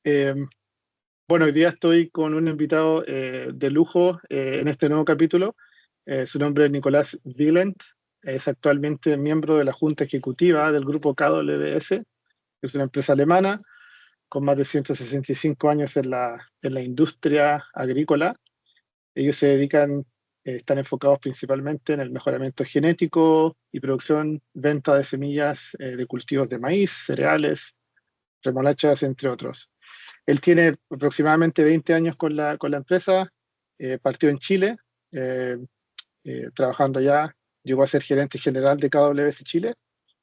Eh, bueno, hoy día estoy con un invitado de lujo en este nuevo capítulo. Su nombre es Nicolás Wieland. Es actualmente miembro de la Junta Ejecutiva del grupo KWS, que es una empresa alemana con más de 165 años en la industria agrícola. Ellos se dedican, están enfocados principalmente en el mejoramiento genético y producción, venta de semillas de cultivos de maíz, cereales, remolachas, entre otros. Él tiene aproximadamente 20 años con la empresa, partió en Chile, eh, trabajando allá, llegó a ser gerente general de KWS Chile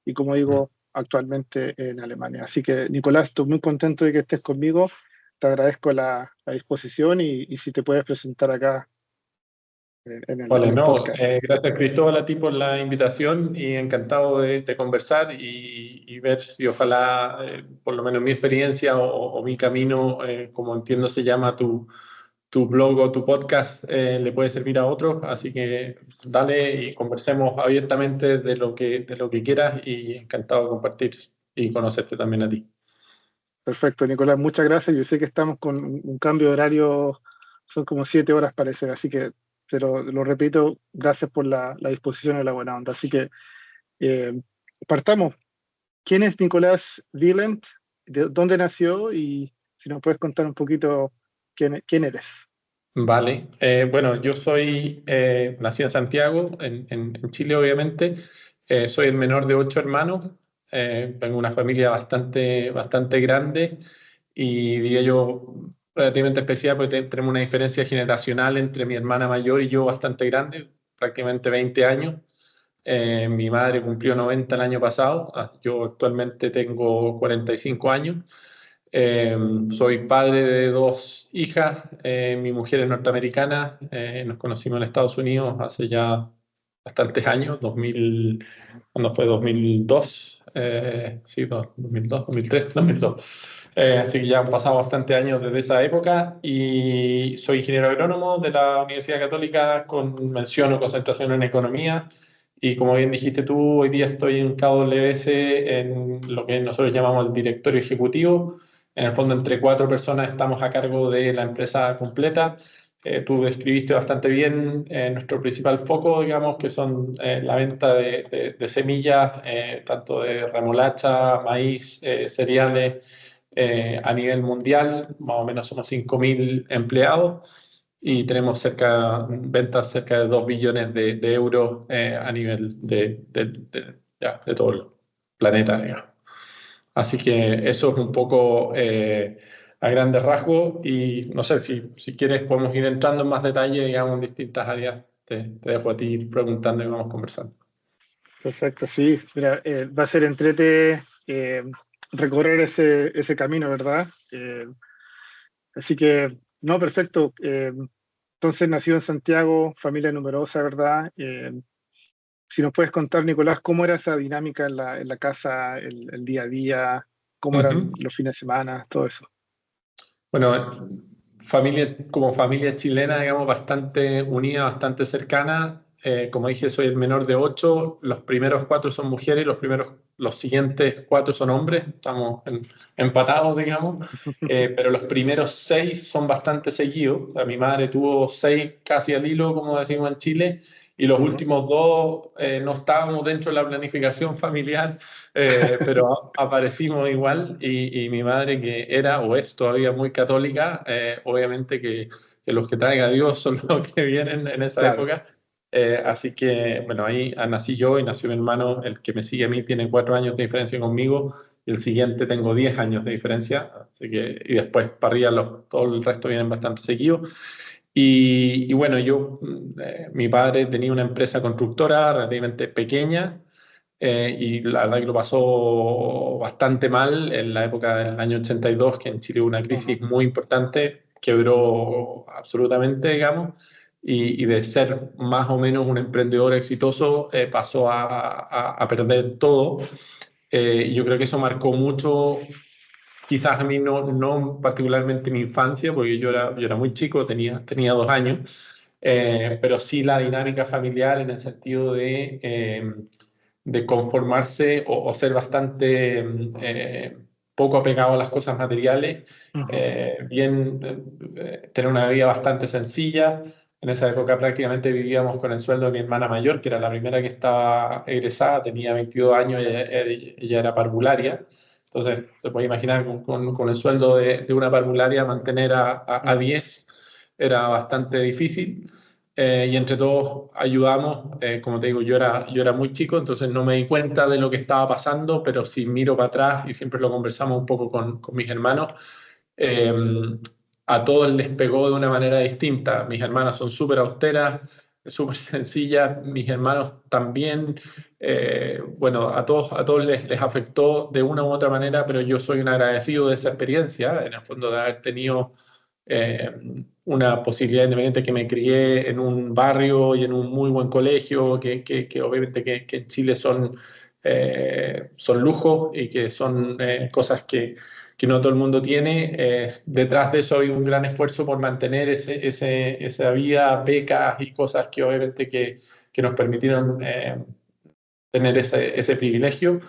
y como digo, actualmente en Alemania. Así que Nicolás, estoy muy contento de que estés conmigo, te agradezco la disposición y si te puedes presentar acá en Vale, el no, podcast. gracias Cristóbal a ti por la invitación y encantado de conversar y ver si ojalá, por lo menos mi experiencia o mi camino, como entiendo se llama tu blog o tu podcast, le puede servir a otros. Así que dale y conversemos abiertamente de lo que quieras y encantado de compartir y conocerte también a ti. Perfecto, Nicolás, muchas gracias. Yo sé que estamos con un cambio de horario, son como 7 horas parece, así que lo repito, gracias por la disposición y la buena onda. Así que eh, partamos. ¿Quién es Nicolás Wieland? ¿De dónde nació? Y si nos puedes contar un poquito quién eres. Vale, bueno, yo nací en Santiago, en Chile obviamente. Soy el menor de 8 hermanos. Tengo una familia bastante grande y diría yo relativamente especial porque tenemos una diferencia generacional entre mi hermana mayor y yo bastante grande, prácticamente 20 años. Mi madre cumplió 90 el año pasado. Yo actualmente tengo 45 años. Eh, Soy padre de dos hijas. Mi mujer es norteamericana. Nos conocimos en Estados Unidos hace ya bastantes años, 2000, ¿cuándo fue? 2002. Sí, 2002, 2003, 2002. Así que ya han pasado bastantes años desde esa época y soy ingeniero agrónomo de la Universidad Católica con mención o concentración en economía. Y como bien dijiste tú, hoy día estoy en KWS en lo que nosotros llamamos el directorio ejecutivo. En el fondo, entre 4 personas estamos a cargo de la empresa completa. Tú describiste bastante bien nuestro principal foco, digamos, que son la venta de semillas, tanto de remolacha, maíz, cereales, a nivel mundial. Más o menos somos 5.000 empleados y tenemos ventas cerca de 2 billones de euros a nivel de todo el planeta, digamos. Así que eso es un poco a grandes rasgos y no sé, si quieres podemos ir entrando en más detalle, digamos, en distintas áreas. Te dejo a ti ir preguntando y vamos conversando. Perfecto, sí. Mira, va a ser entrete recorrer ese camino, ¿verdad? Así que, no, perfecto. Entonces, nacido en Santiago, familia numerosa, ¿verdad? Si nos puedes contar, Nicolás, cómo era esa dinámica en la casa, el día a día, cómo eran Ujú. los fines de semana, todo eso. Bueno, como familia chilena, digamos, bastante unida, bastante cercana. Como dije, soy el menor de 8. Los primeros 4 son mujeres, los siguientes 4 son hombres. Estamos empatados, digamos. Pero los primeros 6 son bastante seguidos. O sea, mi madre tuvo 6 casi al hilo, como decimos en Chile, y los Ujú. últimos 2 no estábamos dentro de la planificación familiar, pero aparecimos igual y mi madre que era o es todavía muy católica, obviamente que los que traiga Dios son los que vienen en esa Claro, época. Así que, bueno, ahí nací yo y nació mi hermano, el que me sigue a mí tiene 4 años de diferencia conmigo y el siguiente tengo 10 años de diferencia, así que, y después para arriba todo el resto vienen bastante seguidos. Y bueno, mi padre tenía una empresa constructora relativamente pequeña y la verdad que lo pasó bastante mal en la época del año 82, que en Chile hubo una ajá, crisis muy importante, quebró absolutamente, digamos, y de ser más o menos un emprendedor exitoso pasó a perder todo. Y yo creo que eso marcó mucho. Quizás a mí no particularmente mi infancia, porque yo era muy chico, tenía 2 años, pero sí la dinámica familiar en el sentido de conformarse o ser bastante poco apegado a las cosas materiales, Ujú. tener una vida bastante sencilla. En esa época prácticamente vivíamos con el sueldo de mi hermana mayor, que era la primera que estaba egresada, tenía 22 años, ella era parvularia. Entonces, te puedes imaginar con el sueldo de una parvularia mantener a Mm. 10 era bastante difícil. Y entre todos ayudamos. Como te digo, yo era muy chico, entonces no me di cuenta de lo que estaba pasando, pero si miro para atrás y siempre lo conversamos un poco con mis hermanos, eh, a todos les pegó de una manera distinta. Mis hermanas son súper austeras, súper sencillas, mis hermanos también. Bueno, a todos les afectó de una u otra manera, pero yo soy un agradecido de esa experiencia, en el fondo de haber tenido eh, una posibilidad independiente, que me crié en un barrio y en un muy buen colegio, que obviamente que en Chile son lujos y que son cosas que no todo el mundo tiene. Detrás de eso hay un gran esfuerzo por mantener esa vida, becas y cosas que obviamente que nos permitieron tener ese privilegio,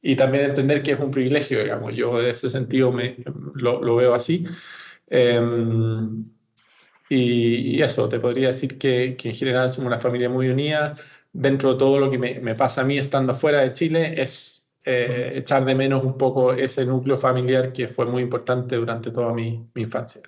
y también entender que es un privilegio, digamos. Yo en ese sentido lo veo así. Eh, y eso, te podría decir que en general somos una familia muy unida. Dentro de todo lo que me pasa a mí estando fuera de Chile es Mm. echar de menos un poco ese núcleo familiar que fue muy importante durante toda mi infancia.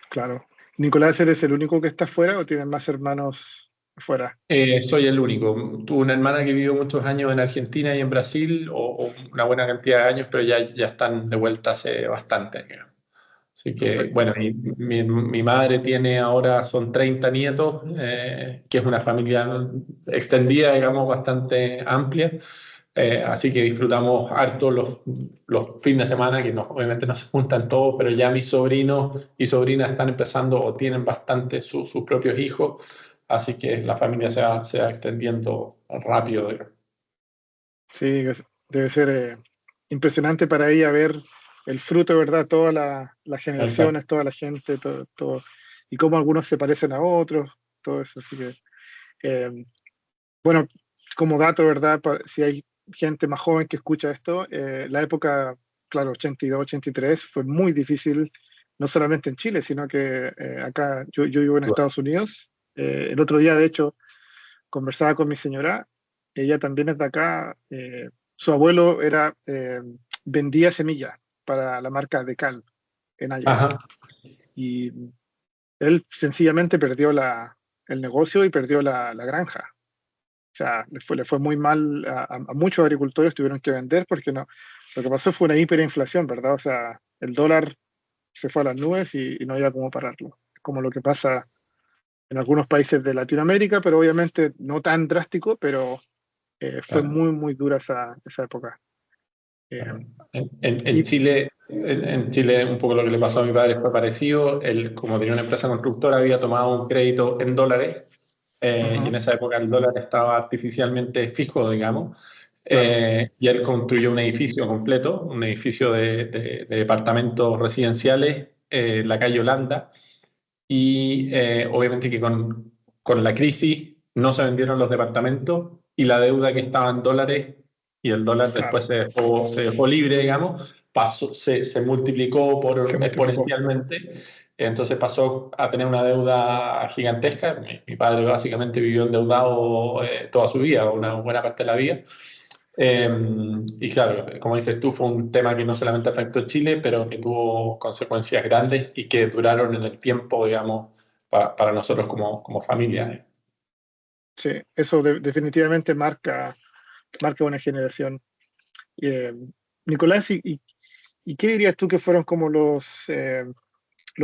Claro. Nicolás, ¿eres el único que está afuera o tienes más hermanos afuera? Soy el único. Tuve una hermana que vivió muchos años en Argentina y en Brasil, o una buena cantidad de años, pero ya están de vuelta hace bastante. Así que, Perfecto. bueno, mi madre tiene ahora, son 30 nietos, que es una familia extendida, digamos, bastante amplia. Así que disfrutamos harto los fines de semana, que obviamente no se juntan todos, pero ya mis sobrinos y sobrinas están empezando o tienen bastante sus propios hijos. Así que la familia se va extendiendo rápido, digamos. Sí, debe ser impresionante para ella ver el fruto, ¿verdad? Todas las Exacto. generaciones, toda la gente, todo, y cómo algunos se parecen a otros, todo eso. Así que, eh, bueno, como dato, ¿verdad? Si hay gente más joven que escucha esto, la época, claro, 82, 83, fue muy difícil, no solamente en Chile, sino que acá, yo vivo en Estados Unidos. El otro día, de hecho, conversaba con mi señora, ella también es de acá. Su abuelo vendía semillas para la marca Decal en Iowa, Ajá, y él sencillamente perdió el negocio y perdió la granja. O sea, le fue muy mal a muchos agricultores, tuvieron que vender porque no. Lo que pasó fue una hiperinflación, ¿verdad? O sea, el dólar se fue a las nubes y no había cómo pararlo. Es como lo que pasa en algunos países de Latinoamérica, pero obviamente no tan drástico, pero fue claro. muy, muy dura esa época. Eh, Claro. En y, Chile, en Chile un poco lo que le pasó a mi padre fue parecido. Él, como tenía una empresa constructora, había tomado un crédito en dólares, y Ujú. en esa época el dólar estaba artificialmente fijo, digamos. Claro. Y él construyó un edificio completo, un edificio de departamentos residenciales, en la calle Holanda, y obviamente que con la crisis no se vendieron los departamentos, y la deuda que estaba en dólares, y el dólar después Claro, se dejó libre, digamos, se multiplicó se multiplicó. exponencialmente. Entonces pasó a tener una deuda gigantesca. Mi padre básicamente vivió endeudado toda su vida, una buena parte de la vida. Eh, y claro, como dices tú, fue un tema que no solamente afectó a Chile, pero que tuvo consecuencias grandes y que duraron en el tiempo, digamos, para nosotros como familia. Sí, eso definitivamente marca una generación. Eh, Nicolás, ¿y qué dirías tú que fueron como los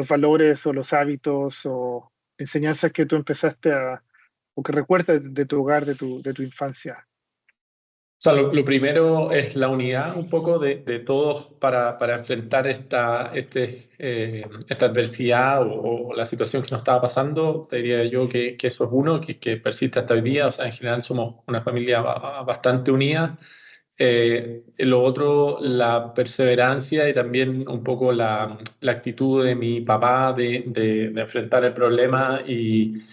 valores o los hábitos o enseñanzas que tú empezaste o que recuerdas de tu hogar, de tu infancia? O sea, lo primero es la unidad un poco de todos para enfrentar esta adversidad o la situación que nos estaba pasando. Te diría yo que eso es uno, que persiste hasta hoy día. O sea, en general somos una familia bastante unida. Lo otro, la perseverancia y también un poco la actitud de mi papá de enfrentar el problema, y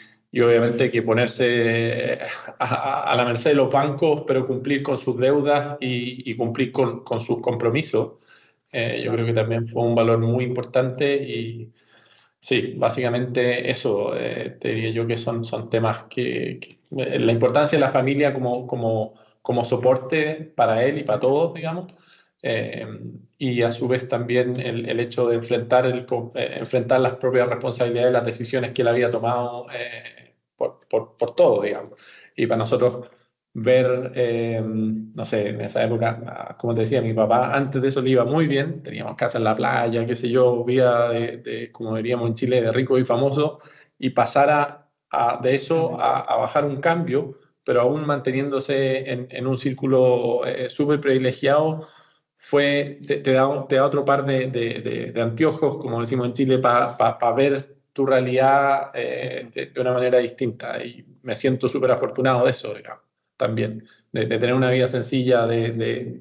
obviamente que ponerse a la merced de los bancos, pero cumplir con sus deudas y cumplir con sus compromisos. Yo creo que también fue un valor muy importante y sí, básicamente eso, te diría yo que son temas la importancia de la familia como soporte para él y para todos, digamos, eh, y a su vez también el hecho de enfrentar las propias responsabilidades, las decisiones que él había tomado por todo, digamos. Y para nosotros ver, no sé, en esa época, como te decía, mi papá antes de eso le iba muy bien, teníamos casa en la playa, qué sé yo, vida como diríamos en Chile, de rico y famoso, y pasar de eso a bajar un cambio, pero aún manteniéndose en un círculo súper privilegiado, te da otro par de anteojos, como decimos en Chile, para ver tu realidad de una manera distinta. Y me siento súper afortunado de eso, digamos, también, de tener una vida sencilla,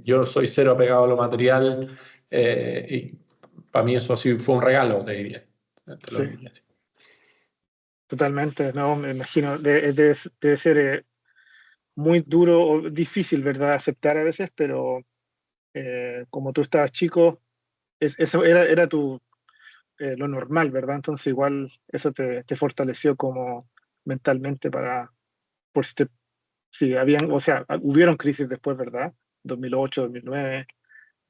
yo soy cero apegado a lo material, y para mí eso sí fue un regalo, te diría. Te lo Sí, diría. totalmente, no, me imagino, debe ser muy duro o difícil, ¿verdad? Aceptar a veces, pero como tú estabas chico, eso era lo normal, ¿verdad? Entonces igual eso te fortaleció como mentalmente por si habían, o sea, hubieron crisis después, ¿verdad? 2008, 2009,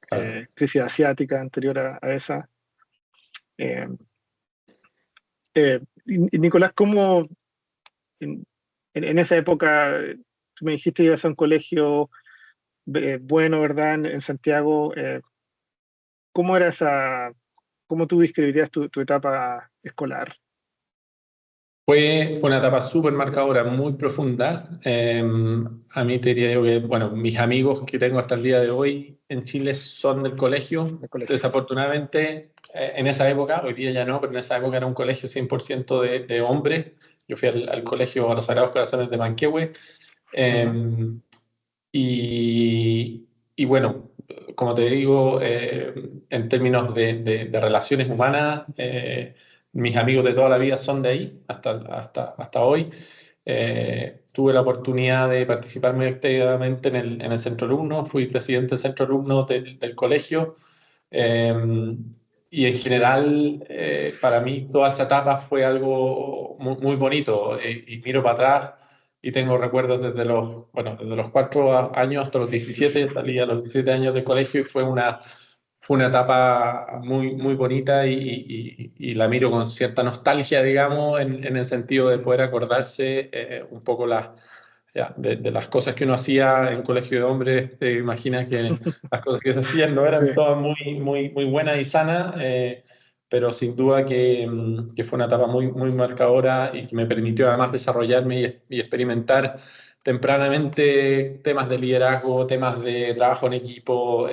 Claro. crisis asiática anterior a esa. Eh, y Nicolás, ¿cómo en, en esa época, tú me dijiste que ibas a un colegio bueno, ¿verdad? En Santiago, ¿cómo era cómo tú describirías tu etapa escolar? Fue una etapa súper marcadora, muy profunda. A mí te diría yo que, bueno, mis amigos que tengo hasta el día de hoy en Chile son del colegio. El colegio. Desafortunadamente, en esa época, hoy día ya no, pero en esa época era un colegio 100% de hombres. Yo fui al colegio a los Sagrados Corazones de Manquehue. Ujú. Eh, y bueno, como te digo, en términos de relaciones humanas, mis amigos de toda la vida son de ahí hasta hoy. Tuve la oportunidad de participar muy activamente en el centro alumno, fui presidente del centro alumno del colegio. eh, y en general, para mí toda esa etapa fue algo muy, muy bonito. Y miro para atrás y tengo recuerdos desde los 4 años hasta los 17. Salí a los 17 años de colegio y fue una etapa muy, muy bonita y la miro con cierta nostalgia, digamos, en el sentido de poder acordarse un poco de las cosas que uno hacía en colegio de hombres. Te imaginas que las cosas que se hacían no Sí, eran todas muy, muy, muy buenas y sanas, pero sin duda que fue una etapa muy, muy marcadora y que me permitió además desarrollarme y experimentar tempranamente temas de liderazgo, temas de trabajo en equipo,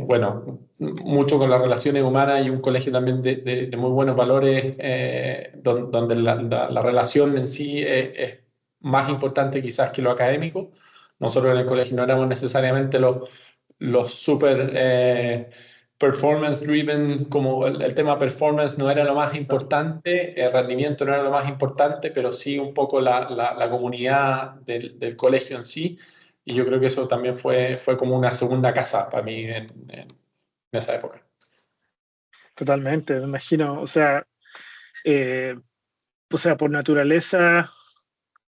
bueno, mucho con las relaciones humanas y un colegio también de muy buenos valores, donde la relación en sí es más importante quizás que lo académico. Nosotros en el colegio no éramos necesariamente los super performance driven, como el tema performance no era lo más claro, importante, el rendimiento no era lo más importante, pero sí un poco la comunidad del colegio en sí. Y yo creo que eso también fue como una segunda casa para mí en esa época. totalmente, me imagino. Eh, o sea, por naturaleza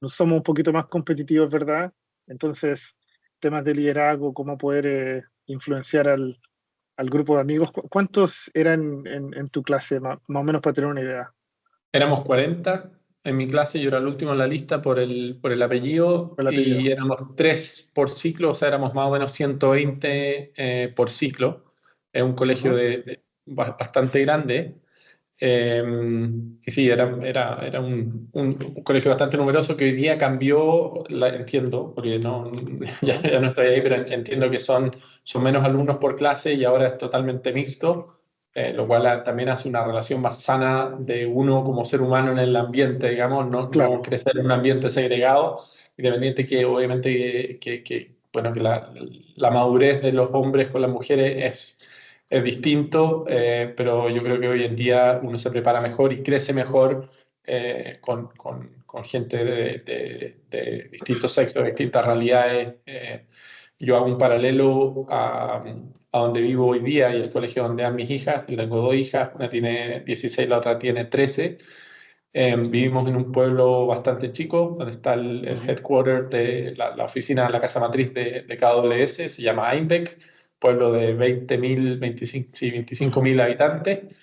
no somos un poquito más competitivos, ¿verdad? Entonces, temas de liderazgo, cómo poder influenciar al grupo de amigos. ¿Cuántos eran en tu clase, más o menos para tener una idea? Éramos 40 en mi clase, yo era el último en la lista por el apellido El y apellido. éramos 3 por ciclo, o sea, éramos más o menos 120 por ciclo. Es un colegio Ujú. bastante grande. Eh, y sí, era un colegio bastante numeroso que hoy día cambió, entiendo, porque no, ya no estoy ahí, pero entiendo que son menos alumnos por clase y ahora es totalmente mixto, lo cual también hace una relación más sana de uno como ser humano en el ambiente, digamos, no Claro, crecer en un ambiente segregado, independiente que obviamente bueno, que la madurez de los hombres con las mujeres es distinto, pero yo creo que hoy en día uno se prepara mejor y crece mejor con gente de distintos sexos, de distintas realidades. yo hago un paralelo a donde vivo hoy día y el colegio donde van mis hijas. Yo tengo dos hijas, una tiene 16, la otra tiene 13. Vivimos en un pueblo bastante chico, donde está el Ujú. headquarter de la oficina, la casa matriz de KWS, se llama Einbeck, pueblo de 20.000, 25, sí, 25.000 habitantes,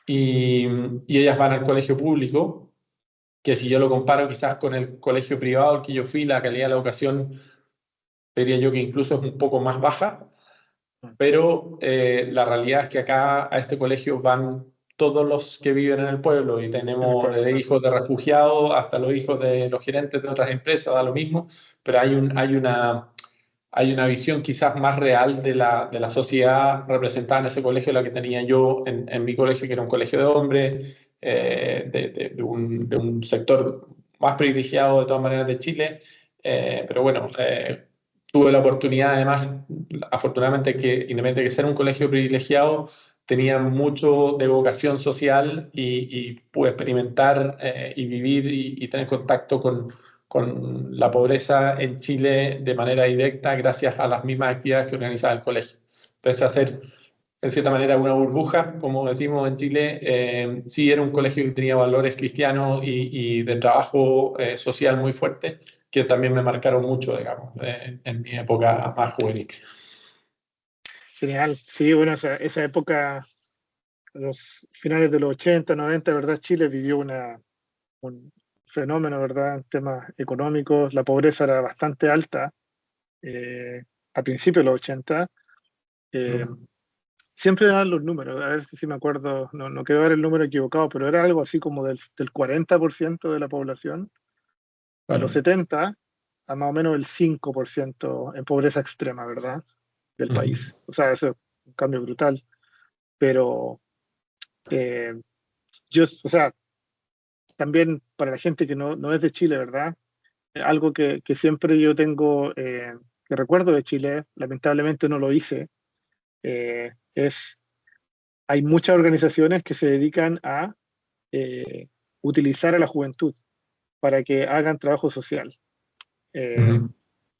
y, y ellas van al colegio público, que si yo lo comparo quizás con el colegio privado al que yo fui, la calidad de la educación, diría yo que incluso es un poco más baja, pero la realidad es que acá a este colegio van todos los que viven en el pueblo y En el tenemos pueblo, desde claro. hijos de refugiados hasta los hijos de los gerentes de otras empresas, da lo mismo, pero hay una visión quizás más real de la sociedad representada en ese colegio, la que tenía yo en mi colegio, que era un colegio de hombres, de un sector más privilegiado de todas maneras de Chile, pero bueno, tuve la oportunidad además, afortunadamente, que independientemente de que ser un colegio privilegiado, tenía mucho de vocación social y pude experimentar y vivir y tener contacto con la pobreza en Chile de manera directa gracias a las mismas actividades que organizaba el colegio. Pese a ser, en cierta manera, una burbuja, como decimos en Chile, sí era un colegio que tenía valores cristianos y de trabajo social muy fuerte, que también me marcaron mucho, digamos, en mi época más juvenil. Genial. Sí, bueno, esa época, los finales de los 80, 90, ¿verdad? Chile vivió un fenómeno, ¿verdad? En temas económicos, la pobreza era bastante alta a principios de los 80. Eh, Mm. Siempre dan los números, a ver si me acuerdo, no quiero dar el número equivocado, pero era algo así como del 40% de la población en los Claro. 70 a más o menos el 5% en pobreza extrema, ¿verdad? Del Mm. país. O sea, eso es un cambio brutal. Pero eh, o sea, también para la gente que no es de Chile, ¿verdad? Algo que siempre yo tengo, que recuerdo de Chile, lamentablemente no lo hice, es, hay muchas organizaciones que se dedican a eh, utilizar a la juventud para que hagan trabajo social. Eh, Mm.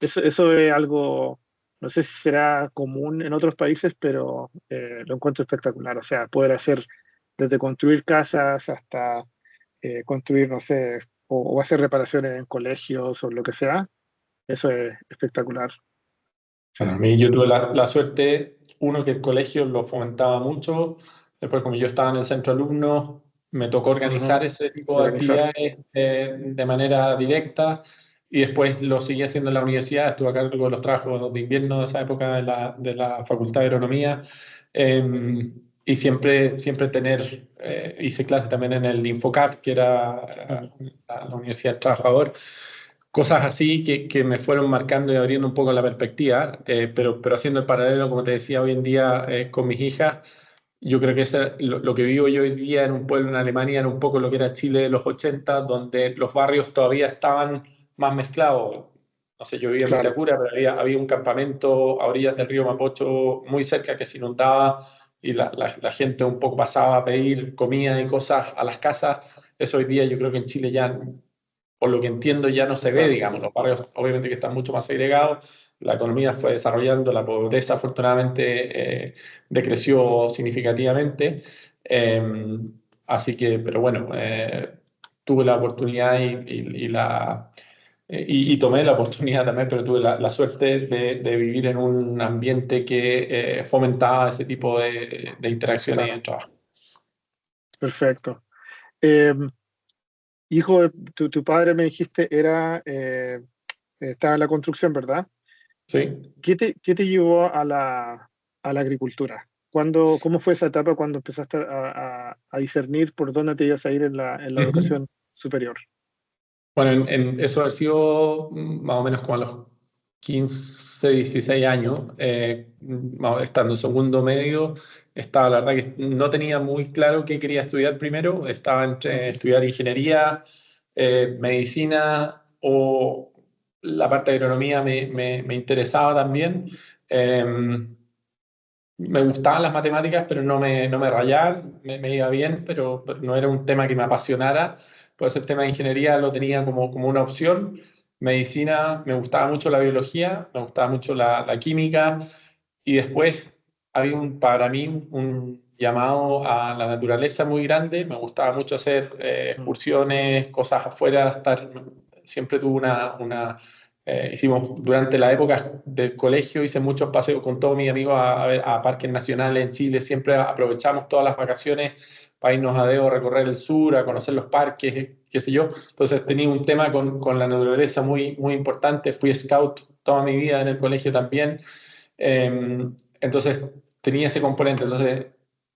eso es algo, no sé si será común en otros países, pero lo encuentro espectacular. O sea, poder hacer desde construir casas hasta construir, no sé, o hacer reparaciones en colegios o lo que sea, eso es espectacular. Sí. Bueno, a mí yo tuve la suerte, uno, que el colegio lo fomentaba mucho, después como yo estaba en el centro alumno, me tocó Ujú. organizar ese tipo de Organizar. actividades de manera directa y después lo seguí haciendo en la universidad, estuve a cargo de los trabajos de invierno de esa época de la Facultad de Agronomía y siempre hice clase también en el Infocap, que era Ujú. la Universidad del Trabajador, cosas así que me fueron marcando y abriendo un poco la perspectiva, pero haciendo el paralelo, como te decía, hoy en día con mis hijas, yo creo que lo que vivo yo hoy día en un pueblo en Alemania era un poco lo que era Chile de los 80, donde los barrios todavía estaban más mezclados. No sé, yo vivía en Claro. Vitacura, pero había un campamento a orillas del río Mapocho muy cerca que se inundaba y la gente un poco pasaba a pedir comida y cosas a las casas. Eso hoy día yo creo que en Chile ya, por lo que entiendo, ya no se ve, Claro. digamos, los barrios obviamente que están mucho más segregados, la economía fue desarrollando, la pobreza afortunadamente decreció significativamente, eh, así que, pero bueno, tuve la oportunidad y tomé la oportunidad también, pero tuve la suerte de vivir en un ambiente que fomentaba ese tipo de interacciones y de Claro. trabajo. Perfecto. Eh, hijo, tu padre me dijiste estaba en la construcción, ¿verdad? ¿Sí? ¿Qué te llevó a la agricultura? ¿Cómo fue esa etapa cuando empezaste a discernir por dónde te ibas a ir en la Ujú. educación superior? Bueno, eso ha sido más o menos como a los 15, 16 años, estando en segundo medio, estaba la verdad que no tenía muy claro qué quería estudiar primero, estaba entre Ujú. estudiar ingeniería, medicina o la parte de agronomía me interesaba también. Eh, Me gustaban las matemáticas, pero no me rayaban, me iba bien, pero no era un tema que me apasionara. Pues el tema de ingeniería lo tenía como una opción. medicina, me gustaba mucho la biología, me gustaba mucho la química, y después había para mí un llamado a la naturaleza muy grande. Me gustaba mucho hacer Mm, excursiones, cosas afuera, siempre tuve hicimos durante la época del colegio, hice muchos paseos con todos mis amigos a parques nacionales en Chile. Siempre aprovechamos todas las vacaciones para irnos a Deo, a recorrer el sur, a conocer los parques, qué sé yo. Entonces tenía un tema con la naturaleza muy, muy importante. Fui scout toda mi vida en el colegio también. Entonces tenía ese componente. Entonces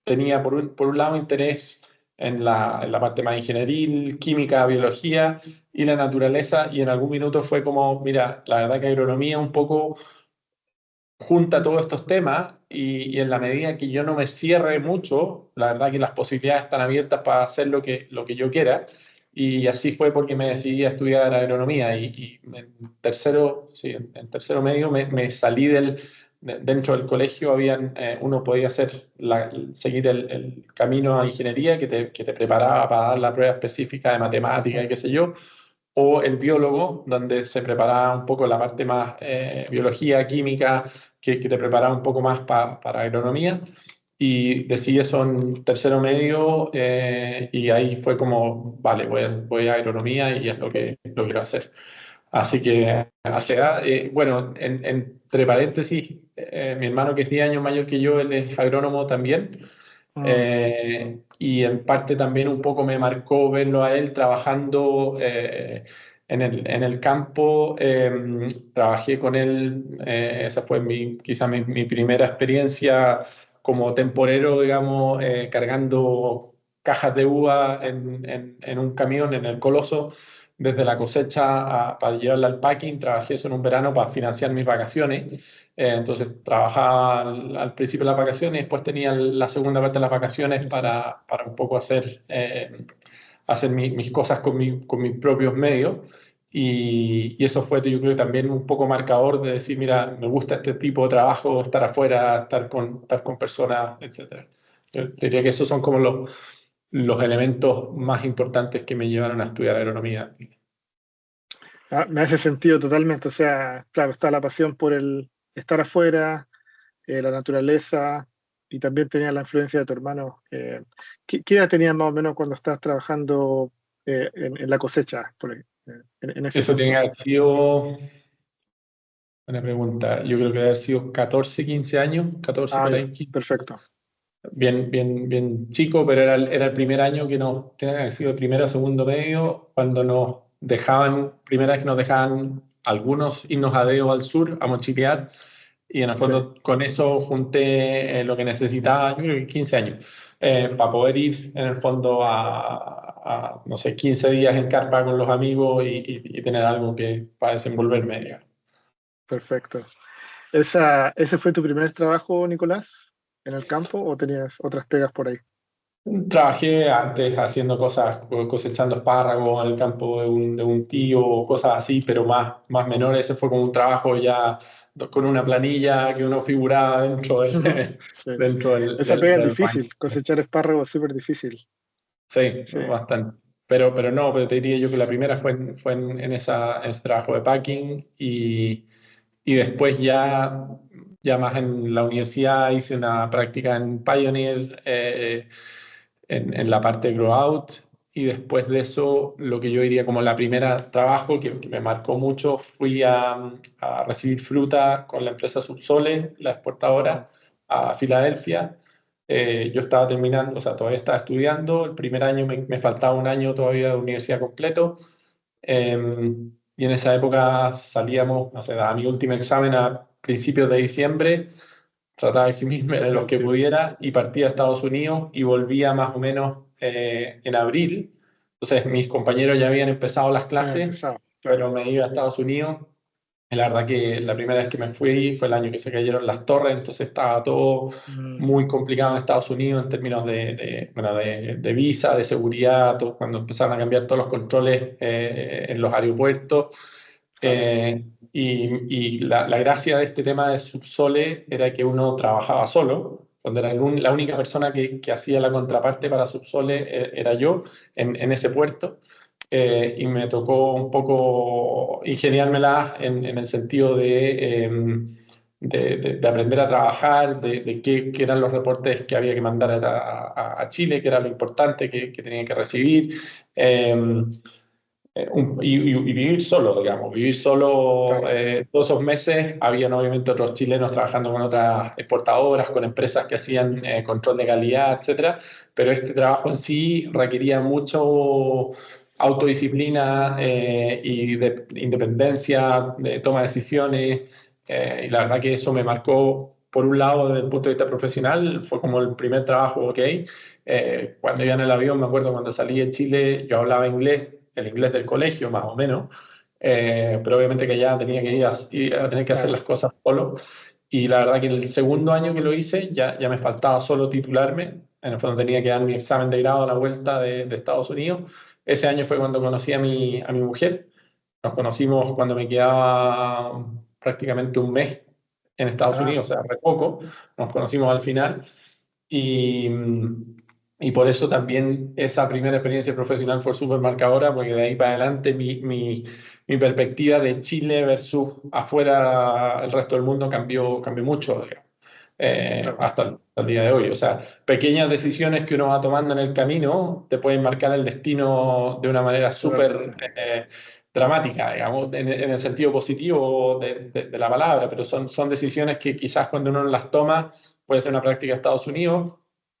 tenía por un lado interés en la parte más ingenieril, química, biología y la naturaleza, y en algún minuto fue como, mira, la verdad que agronomía un poco junta todos estos temas, y en la medida que yo no me cierre mucho, la verdad que las posibilidades están abiertas para hacer lo que yo quiera. Y así fue porque me decidí a estudiar agronomía, y en tercero, sí, en tercero medio me salí dentro del colegio. Uno podía seguir el camino a ingeniería que te preparaba para dar la prueba específica de matemática y mm. qué sé yo, o el biólogo, donde se preparaba un poco la parte más biología, química, que te preparaba un poco más para agronomía. Y decidí eso en tercero medio, y ahí fue como, vale, voy a agronomía y es lo quiero hacer. Así que, bueno, entre paréntesis, mi hermano, que es 10 años mayor que yo, él es agrónomo también. Mm, Y en parte también un poco me marcó verlo a él trabajando en el campo. Trabajé con él, esa fue quizá mi primera experiencia como temporero, digamos, cargando cajas de uva en un camión en el Coloso, desde la cosecha para llevarla al packing. Trabajé eso en un verano para financiar mis vacaciones. Entonces trabajaba al principio de las vacaciones, y después tenía la segunda parte de las vacaciones para un poco hacer mis cosas con mis propios medios. Y eso fue, yo creo, también un poco marcador de decir, mira, me gusta este tipo de trabajo, estar afuera, estar con personas, etcétera. Yo diría que esos son como los elementos más importantes que me llevaron a estudiar agronomía. Me hace sentido totalmente. O sea, claro, está la pasión por el estar afuera, la naturaleza, y también tenía la influencia de tu hermano. ¿Qué edad tenías más o menos cuando estabas trabajando en la cosecha, en ese Eso tiene que tiempo? haber sido, buena pregunta, yo creo que debe haber sido 14, 15 años, 14 Ah, por ya, ahí, 15. perfecto. Bien, bien, bien chico, pero era el primer año que tenía que haber sido primero o segundo medio, cuando nos dejaban, primera vez que nos dejaban algunos irnos a Deo al sur a mochilear. Y en el Sí. fondo con eso junté lo que necesitaba, yo creo que 15 años, para poder ir en el fondo no sé, 15 días en carpa con los amigos, y tener algo para desenvolverme, digamos. Perfecto. ¿Ese fue tu primer trabajo, Nicolás, en el campo, o tenías otras pegas por ahí? Trabajé antes haciendo cosas, cosechando espárragos en el campo de un tío, cosas así, pero más menores. Ese fue como un trabajo ya con una planilla que uno figuraba dentro, Sí. dentro del, Esa del, pega es del ranking. difícil, cosechar espárragos es súper difícil. Sí, Sí. bastante. Pero no, pero te diría yo que la primera fue en ese trabajo de packing, y después ya más en la universidad hice una práctica en Pioneer, en la parte de Grow Out. Y después de eso, lo que yo diría como la primera trabajo que me marcó mucho, fui a recibir fruta con la empresa Subsole, la Mm, exportadora, a Filadelfia. Yo estaba terminando, o sea, todavía estaba estudiando. El primer año me faltaba un año todavía de universidad completo. Y en esa época salíamos, o sea, daba mi último examen a principios de diciembre, trataba de eximirme de los que Último. pudiera, y partía a Estados Unidos y volvía más o menos en abril. Entonces mis compañeros ya habían empezado las clases, Empezado, claro. pero me iba a Estados Unidos. Y la verdad que la primera vez que me fui fue el año que se cayeron las torres, entonces estaba todo Mm, muy complicado en Estados Unidos en términos de visa, de seguridad, cuando empezaron a cambiar todos los controles en los aeropuertos. claro. Y la gracia de este tema de Subsole era que uno trabajaba solo, donde la única persona que hacía la contraparte para Subsole era yo en ese puerto. y me tocó un poco ingeniármela en el sentido de aprender a trabajar, de qué eran los reportes que había que mandar a Chile, qué era lo importante que tenía que recibir. Eh, y vivir solo, digamos, vivir solo Claro, todos esos meses. Habían obviamente otros chilenos trabajando con otras exportadoras, con empresas que hacían control de calidad, etcétera, pero este trabajo en sí requería mucho autodisciplina y de independencia, de toma de decisiones, y la verdad que eso me marcó, por un lado, desde el punto de vista profesional, fue como el primer trabajo, ok. Cuando iba en el avión, me acuerdo cuando salí de Chile, yo hablaba inglés, el inglés del colegio más o menos, pero obviamente que ya tenía que ir a tener que hacer las claro. cosas solo. Y la verdad que el segundo año que lo hice ya me faltaba solo titularme. En el fondo tenía que dar mi examen de grado a la vuelta de Estados Unidos. Ese año fue cuando conocí a mi mujer. Nos conocimos cuando me quedaba prácticamente un mes en Estados Ah, Unidos, o sea, re poco. Nos conocimos al final. Y, y por eso también esa primera experiencia profesional fue súper marcadora, porque de ahí para adelante mi perspectiva de Chile versus afuera el resto del mundo cambió mucho, digamos, claro, hasta el día de hoy. O sea, pequeñas decisiones que uno va tomando en el camino te pueden marcar el destino de una manera súper totalmente. dramática, digamos, en el sentido positivo de la palabra, pero son decisiones que quizás cuando uno las toma puede ser una práctica de Estados Unidos,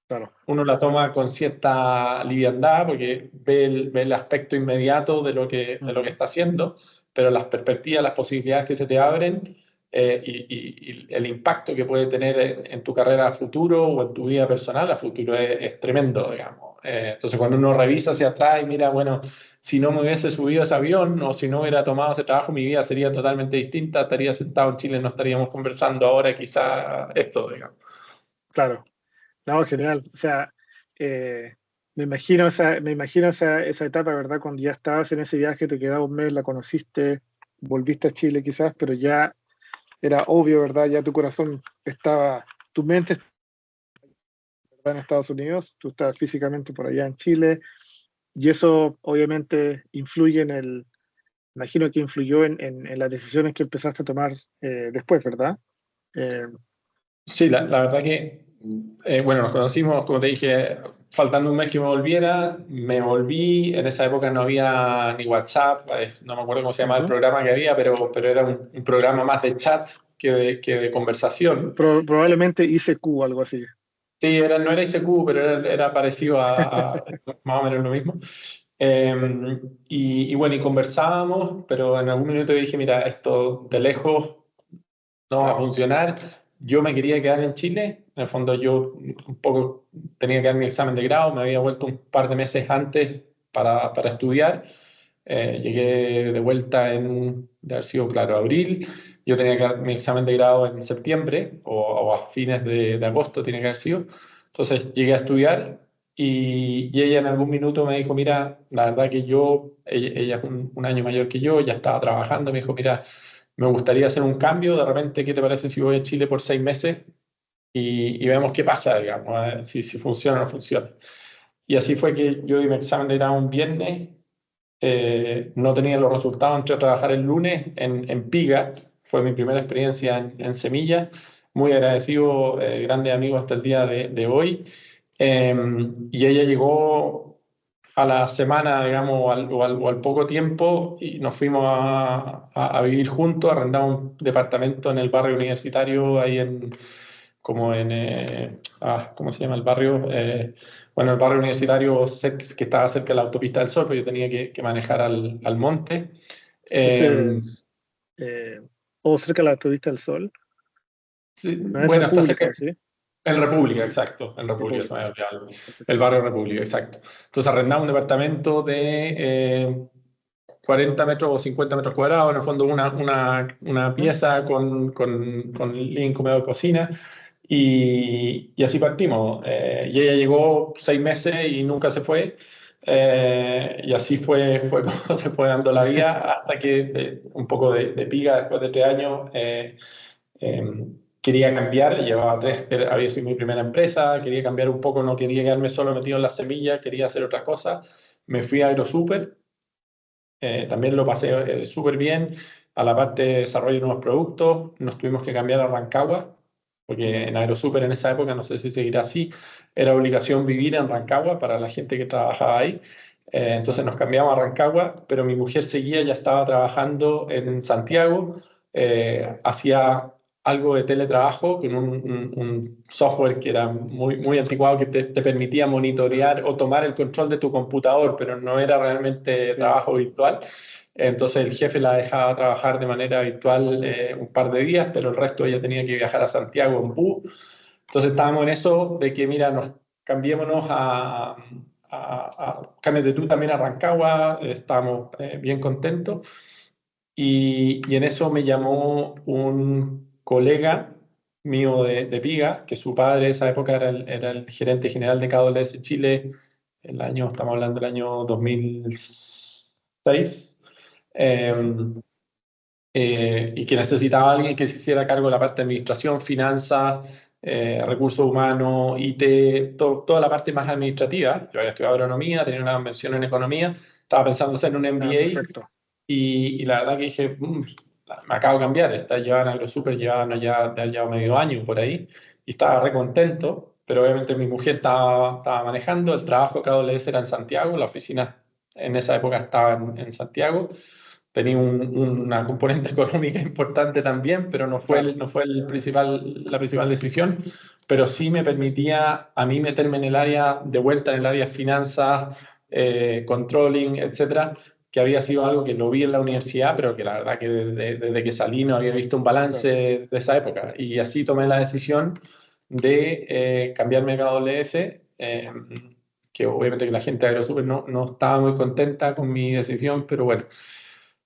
Claro. uno la toma con cierta liviandad porque ve el aspecto inmediato de lo que Ujú. está haciendo, pero las perspectivas, las posibilidades que se te abren y el impacto que puede tener en tu carrera a futuro o en tu vida personal a futuro es tremendo, digamos. Entonces, cuando uno revisa hacia atrás y mira, bueno, si no me hubiese subido a ese avión o si no hubiera tomado ese trabajo, mi vida sería totalmente distinta, estaría sentado en Chile, no estaríamos conversando ahora quizá esto, digamos. Claro. No, genial. O sea, me imagino esa etapa, ¿verdad? Cuando ya estabas en ese viaje, te quedaba un mes, la conociste, volviste a Chile quizás, pero ya era obvio, ¿verdad? Ya tu corazón estaba, tu mente estaba en Estados Unidos, tú estabas físicamente por allá en Chile, y eso obviamente influye imagino que influyó en las decisiones que empezaste a tomar después, ¿verdad? Eh, Sí, la verdad que, bueno, nos conocimos, como te dije, faltando un mes que me volviera, me volví, en esa época no había ni WhatsApp, no me acuerdo cómo se llamaba el ujú. programa que había, pero era un programa más de chat que de conversación. Probablemente ICQ, algo así. Sí, no era ICQ, pero era parecido a más o menos lo mismo. Eh, y bueno, y conversábamos, pero en algún minuto dije, mira, esto de lejos no va a Claro. funcionar. Yo me quería quedar en Chile, en el fondo yo un poco tenía que dar mi examen de grado, me había vuelto un par de meses antes para estudiar. Llegué de vuelta de haber sido, claro, abril. Yo tenía que dar mi examen de grado en septiembre o a fines de agosto, tiene que haber sido. Entonces llegué a estudiar y ella en algún minuto me dijo, mira, la verdad que ella es un año mayor que yo, ya estaba trabajando, me dijo, mira, me gustaría hacer un cambio, de repente, ¿qué te parece si voy a Chile por 6 meses y vemos qué pasa, digamos, a ver si funciona o no funciona? Y así fue que yo di mi examen de grado un viernes, no tenía los resultados, entré a trabajar el lunes en Piga, fue mi primera experiencia en Semilla, muy agradecido, grande amigo hasta el día de hoy. Eh, y ella llegó a la semana, digamos, o al poco tiempo y nos fuimos a vivir juntos, arrendamos un departamento en el barrio universitario, ahí como en, ¿cómo se llama el barrio? Bueno, el barrio universitario que estaba cerca de la autopista del Sol, pero yo tenía que manejar al monte. Ese Eh, es, o cerca de la autopista del Sol. sí, No es bueno, está cerca. República, ¿sí? En República, exacto, en República, se me República. había olvidado el Perfecto. barrio República, exacto. Entonces arrendamos un departamento de 40 metros o 50 metros cuadrados, en el fondo una ¿Mm? pieza con living, comedor, cocina, y así partimos. Y ella llegó 6 meses y nunca se fue, y así fue como se fue dando la vida, hasta que un poco de piga después de 3 años. Quería cambiar, llevaba había sido mi primera empresa, quería cambiar un poco, no quería quedarme solo metido en la semilla, quería hacer otra cosa. Me fui a AgroSuper También lo pasé súper bien. A la parte de desarrollo de nuevos productos, nos tuvimos que cambiar a Rancagua, porque en Aerosuper en esa época, no sé si seguirá así, era obligación vivir en Rancagua para la gente que trabajaba ahí. Entonces nos cambiamos a Rancagua, pero mi mujer seguía, ya estaba trabajando en Santiago, hacía algo de teletrabajo con un software que era muy anticuado que te permitía monitorear o tomar el control de tu computador, pero no era realmente Sí, trabajo virtual. Entonces el jefe la dejaba trabajar de manera virtual un par de días, pero el resto ella tenía que viajar a Santiago en bus. Entonces estábamos en eso de que, mira, nos cambiémonos cámbiate tú también a Rancagua, estábamos bien contentos. Y en eso me llamó un colega mío de Piga, que su padre en esa época era el gerente general de KWS Chile, estamos hablando del año 2006, y que necesitaba a alguien que se hiciera cargo de la parte de administración, finanzas, recursos humanos, IT, toda la parte más administrativa. Yo había estudiado agronomía, tenía una mención en economía, estaba pensando hacer un MBA perfecto. y la verdad que dije, me acabo de cambiar, llevaba en AgroSuper, ya medio año por ahí, y estaba re contento, pero obviamente mi mujer estaba manejando, el trabajo que KWS era en Santiago, la oficina en esa época estaba en Santiago, tenía una componente económica importante también, pero Claro, no fue la principal decisión, pero sí me permitía a mí meterme en el área, de vuelta en el área de finanzas, controlling, etcétera, que había sido algo que lo vi en la universidad, pero que la verdad que desde que salí no había visto un balance claro. de esa época. Y así tomé la decisión de cambiarme a KWS, que obviamente que la gente de AgroSuper no estaba muy contenta con mi decisión, pero bueno,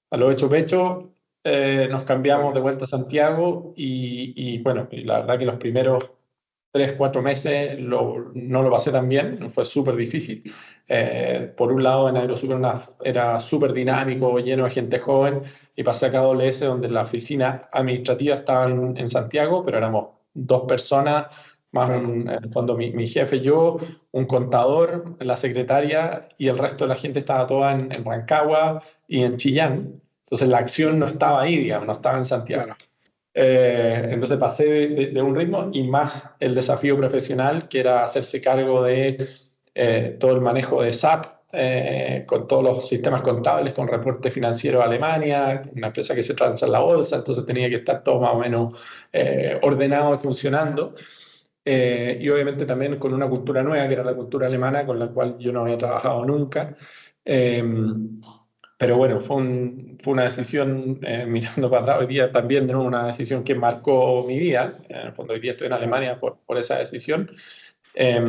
a lo hecho pecho, nos cambiamos Claro. de vuelta a Santiago y bueno, y la verdad que los primeros 3, 4 meses no lo pasé tan bien, fue súper difícil. Por un lado, en Aerosuper era súper dinámico, lleno de gente joven, y pasé a KWS, donde la oficina administrativa estaba en Santiago, pero éramos 2 personas, más Claro, en el fondo mi jefe, yo, un contador, la secretaria, y el resto de la gente estaba toda en Rancagua y en Chillán. Entonces la acción no estaba ahí, digamos, no estaba en Santiago. claro, Entonces pasé de un ritmo y más el desafío profesional, que era hacerse cargo de todo el manejo de SAP, con todos los sistemas contables, con reporte financiero a Alemania, una empresa que se transa en la bolsa, entonces tenía que estar todo más o menos ordenado y funcionando. Y obviamente también con una cultura nueva, que era la cultura alemana, con la cual yo no había trabajado nunca. Eh, pero bueno, fue una decisión, mirando para atrás hoy día, también de nuevo una decisión que marcó mi vida. En el fondo, hoy día estoy en claro. Alemania por esa decisión. Eh,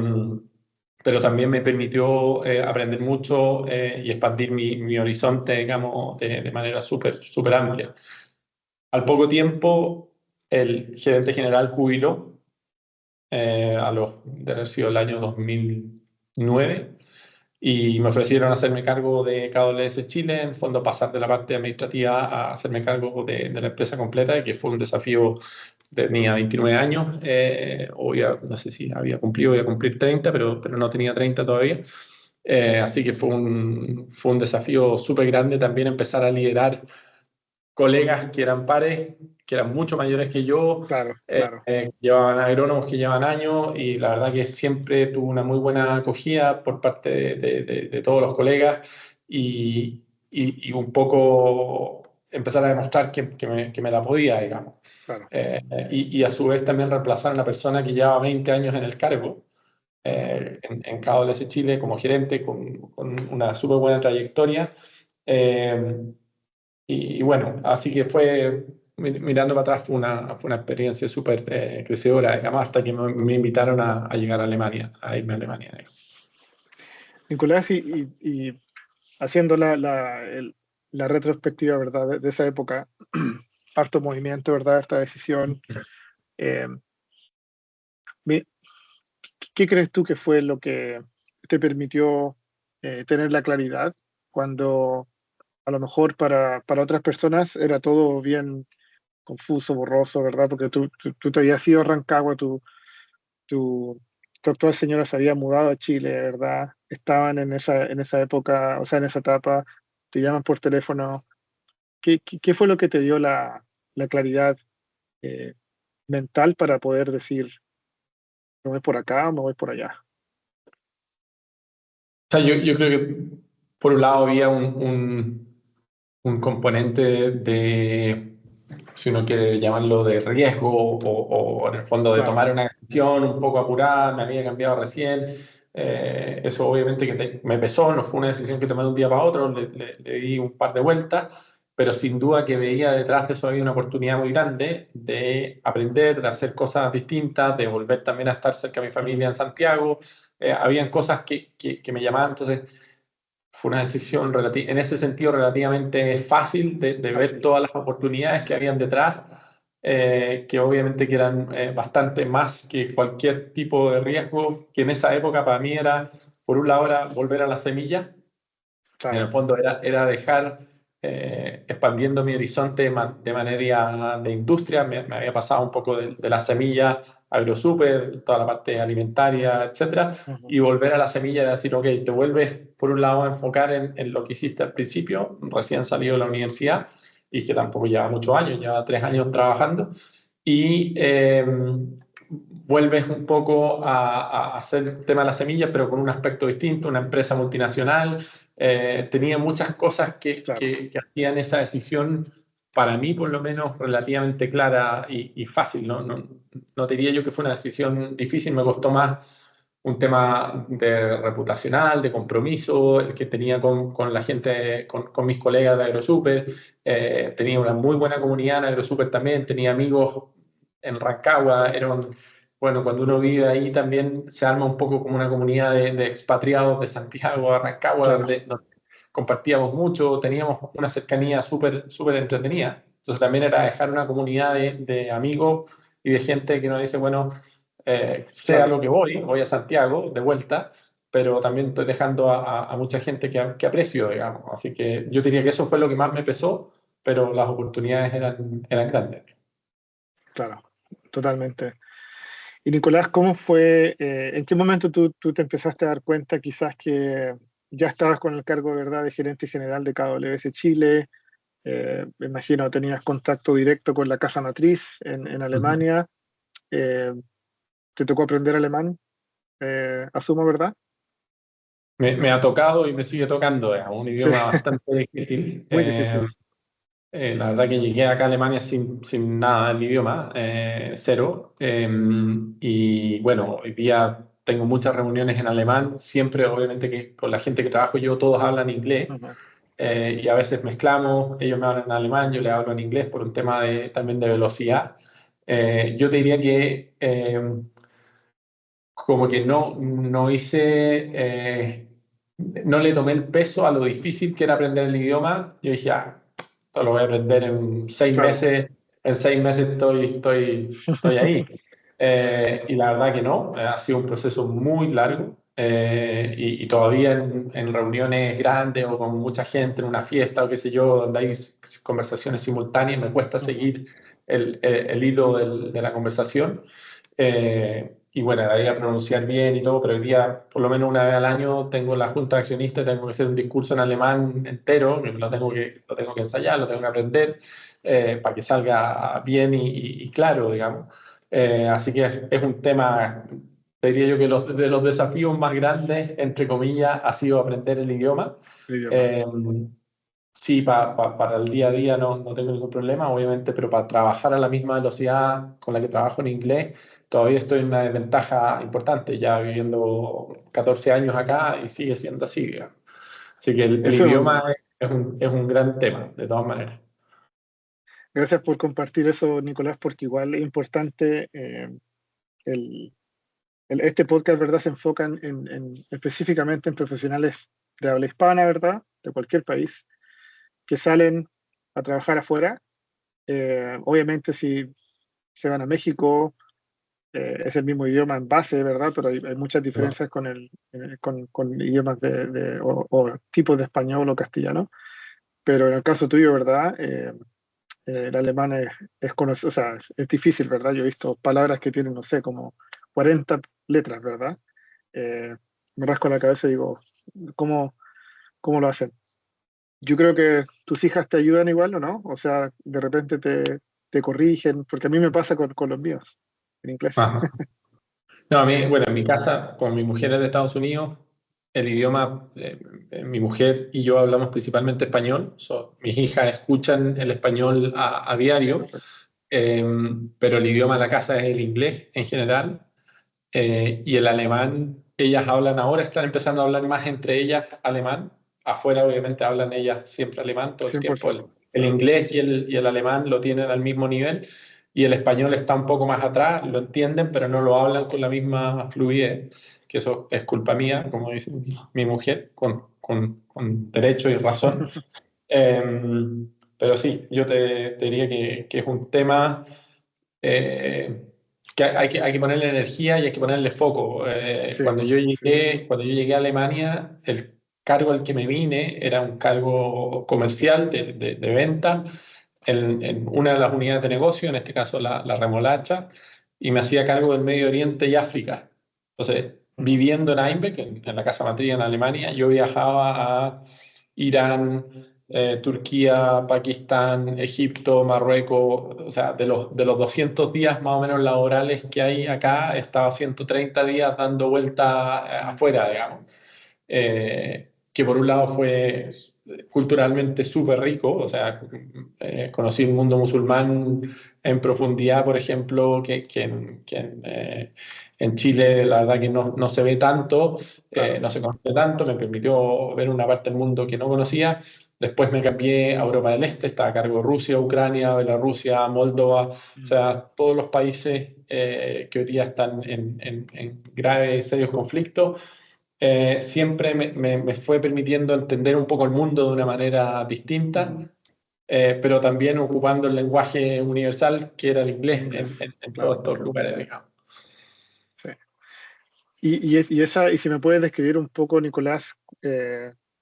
pero también me permitió aprender mucho y expandir mi horizonte, digamos, de manera súper amplia. Al poco tiempo, el gerente general jubiló, de haber sido el año 2009, y me ofrecieron hacerme cargo de KWS Chile, en el fondo pasar de la parte administrativa a hacerme cargo de la empresa completa, que fue un desafío. Tenía 29 años, no sé si había cumplido, voy a cumplir 30, pero no tenía 30 todavía. Así que fue un desafío súper grande también empezar a liderar colegas que eran pares, que eran mucho mayores que yo, Claro, claro, llevaban agrónomos que llevan años, y la verdad que siempre tuve una muy buena acogida por parte de todos los colegas, y un poco empezar a demostrar que me la podía, digamos. claro. Y a su vez también reemplazar a una persona que lleva 20 años en el cargo, en KWS Chile como gerente, con una súper buena trayectoria. Eh, y bueno, así que mirando para atrás, fue una experiencia súper crecedora, digamos, hasta que me invitaron a llegar a Alemania, a irme a Alemania, digamos. Nicolás, y haciendo la retrospectiva, ¿verdad? De esa época, harto movimiento, ¿verdad? Esta decisión. eh, me- ¿Qué crees tú que fue lo que te permitió tener la claridad cuando a lo mejor para otras personas era todo bien confuso, borroso, ¿verdad? Porque tú te habías ido a Rancagua, tu, tu actual señora se había mudado a Chile, ¿verdad? Estaban en esa época, o sea, en esa etapa. te llaman por teléfono. ¿Qué fue lo que te dio la claridad eh, mental para poder decir, me voy por acá o me voy por allá? O sea, yo creo que por un lado había un componente de, si uno quiere llamarlo, de riesgo o en el fondo de Claro, tomar una decisión un poco apurada, me había cambiado recién. Eso obviamente que me pesó, no fue una decisión que tomé de un día para otro, le di un par de vueltas, pero sin duda que veía detrás de eso había una oportunidad muy grande de aprender, de hacer cosas distintas, de volver también a estar cerca de mi familia en Santiago. Habían cosas que me llamaban, entonces fue una decisión en ese sentido relativamente fácil de ver así, todas las oportunidades que habían detrás, que obviamente que eran bastante más que cualquier tipo de riesgo, que en esa época para mí era, por un lado, era volver a la semilla, en el claro, fondo era dejar expandiendo mi horizonte de manera de industria. Me había pasado un poco de la semilla agrosuper, toda la parte alimentaria, etcétera, ujú, y volver a la semilla y decir, ok, te vuelves por un lado a enfocar en lo que hiciste al principio, recién salido de la universidad, y que tampoco lleva muchos años, lleva 3 años trabajando, y vuelves un poco a hacer el tema de la semilla, pero con un aspecto distinto, una empresa multinacional. Tenía muchas cosas claro, que hacían esa decisión, para mí por lo menos, relativamente clara y fácil. No diría yo que fue una decisión difícil, me costó más un tema de reputacional, de compromiso, el que tenía con la gente, con mis colegas de AgroSuper. Tenía una muy buena comunidad en AgroSuper también, tenía amigos en Rancagua. Bueno, cuando uno vive ahí también se arma un poco como una comunidad de expatriados de Santiago a Rancagua, claro, donde compartíamos mucho, teníamos una cercanía súper entretenida. Entonces también era dejar una comunidad de amigos y de gente que nos dice, bueno, sé a claro. lo que voy a Santiago de vuelta, pero también estoy dejando a mucha gente que aprecio, digamos. Así que yo diría que eso fue lo que más me pesó, pero las oportunidades eran grandes. Claro, totalmente. Y Nicolás, ¿cómo fue, en qué momento tú te empezaste a dar cuenta quizás que ya estabas con el cargo, ¿verdad?, de gerente general de KWS Chile? Me imagino tenías contacto directo con la casa matriz en Ujú. Alemania. Eh, ¿Te tocó aprender alemán? Asumo, ¿verdad? Me ha tocado y me sigue tocando, es un Sí, idioma bastante difícil. muy difícil. La verdad que llegué acá a Alemania sin nada del idioma, cero. Y bueno, hoy día tengo muchas reuniones en alemán, siempre obviamente que con la gente que trabajo yo todos hablan inglés, Ujú, y a veces mezclamos, ellos me hablan en alemán, yo les hablo en inglés por un tema también de velocidad. Yo te diría que como que no hice, no le tomé el peso a lo difícil que era aprender el idioma. Yo dije, esto lo voy a aprender en seis claro, meses, en 6 meses estoy ahí. Y la verdad que no, ha sido un proceso muy largo, y todavía en reuniones grandes o con mucha gente en una fiesta o qué sé yo, donde hay conversaciones simultáneas, me cuesta ujú, seguir el hilo de la conversación. Y bueno, de ahí a pronunciar bien y todo, pero hoy día, por lo menos una vez al año, tengo la junta de accionistas, tengo que hacer un discurso en alemán entero, que lo tengo que ensayar, lo tengo que aprender, para que salga bien y claro, digamos. Así que es un tema, te diría yo que de los desafíos más grandes, entre comillas, ha sido aprender el idioma. el idioma. Eh, Sí, para el día a día no tengo ningún problema, obviamente, pero para trabajar a la misma velocidad con la que trabajo en inglés, todavía estoy en una desventaja importante, ya viviendo 14 años acá y sigue siendo así, digamos. Así que el Eso, idioma es un gran tema, de todas maneras. gracias por compartir eso, Nicolás, porque igual es importante. El, este podcast, ¿verdad?, se enfoca específicamente en profesionales de habla hispana, ¿verdad?, de cualquier país, que salen a trabajar afuera. Obviamente, si se van a México, es el mismo idioma en base, ¿verdad? Pero hay muchas diferencias con idiomas o tipos de español o castellano. Pero en el caso tuyo, ¿verdad? El alemán es conocido, o sea, es difícil, ¿verdad? Yo he visto palabras que tienen, no sé, como 40 letras, ¿verdad? Eh, Me rasco la cabeza y digo, ¿cómo, cómo lo hacen? yo creo que tus hijas te ayudan igual, ¿o no? O sea, de repente te corrigen, porque a mí me pasa con los míos, en inglés. Ajá. No, a mí, bueno, en mi casa, con mi mujer es de Estados Unidos, el idioma, mi mujer y yo hablamos principalmente español. Mis hijas escuchan el español a diario, Perfecto. eh, pero el idioma de la casa es el inglés en general. Y el alemán, ellas hablan ahora, están empezando a hablar más entre ellas alemán. Afuera, obviamente, hablan ellas siempre alemán todo el tiempo. 100%. El inglés y el alemán lo tienen al mismo nivel y el español está un poco más atrás, lo entienden, pero no lo hablan con la misma fluidez, que eso es culpa mía, como dice mi mujer, con derecho y razón. Eh, pero sí, yo te diría que es un tema eh, que hay que ponerle energía y hay que ponerle foco. Sí, sí, Cuando yo llegué a Alemania, el cargo al que me vine era un cargo comercial de venta en una de las unidades de negocio, en este caso la remolacha, y me hacía cargo del Medio Oriente y África. Entonces, ujú, viviendo en Einbeck, en la casa matriz en Alemania, yo viajaba a Irán, Turquía, Pakistán, Egipto, Marruecos, o sea, de los 200 días más o menos laborales que hay acá, estaba 130 días dando vuelta afuera, digamos. Que por un lado fue culturalmente súper rico, o sea, conocí el mundo musulmán en profundidad, por ejemplo, en Chile la verdad que no se ve tanto, claro. no se conoce tanto, me permitió ver una parte del mundo que no conocía. Después me cambié a Europa del Este, estaba a cargo de Rusia, Ucrania, Bielorrusia, Moldova, o Mm, sea, todos los países que hoy día están en graves, serios conflictos. Siempre me fue permitiendo entender un poco el mundo de una manera distinta, ujú, pero también ocupando el lenguaje universal que era el inglés inglés, en todos claro. estos lugares, digamos. Sí. Y si me puedes describir un poco, Nicolás,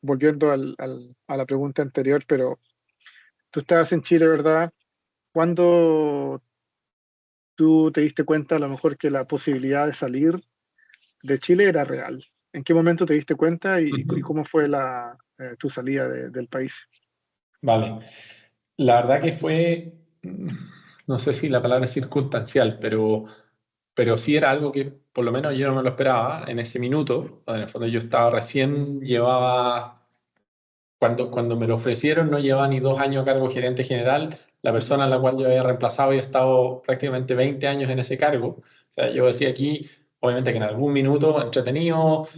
volviendo a la pregunta anterior, pero tú estabas en Chile, ¿verdad? ¿Cuándo tú te diste cuenta a lo mejor que la posibilidad de salir de Chile era real? ¿En qué momento te diste cuenta y Ujú. cómo fue tu salida del país? Vale. La verdad que fue, no sé si la palabra es circunstancial, pero sí era algo que por lo menos yo no me lo esperaba en ese minuto. En el fondo yo estaba recién, cuando me lo ofrecieron, no llevaba ni 2 años a cargo gerente general. La Ujú, persona a la cual yo había reemplazado había estado prácticamente 20 años en ese cargo. O sea, yo decía aquí, obviamente que en algún minuto entretenido,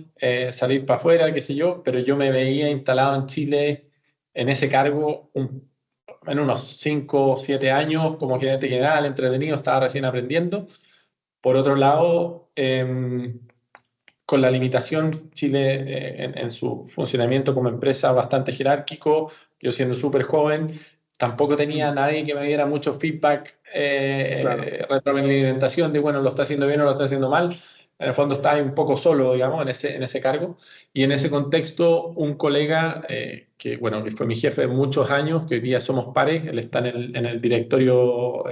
salir para afuera, qué sé yo, pero yo me veía instalado en Chile en ese cargo en unos 5 o 7 años como gerente general, entretenido, estaba recién aprendiendo. Por otro lado, con la limitación, Chile en su funcionamiento como empresa bastante jerárquico, yo siendo súper joven, tampoco tenía mm, nadie que me diera mucho feedback, claro, retroalimentación de, bueno, lo está haciendo bien o lo está haciendo mal. En el fondo estaba un poco solo, digamos, en ese cargo. Y en ese contexto, un colega bueno, que fue mi jefe de muchos años, que hoy día somos pares, él está en el directorio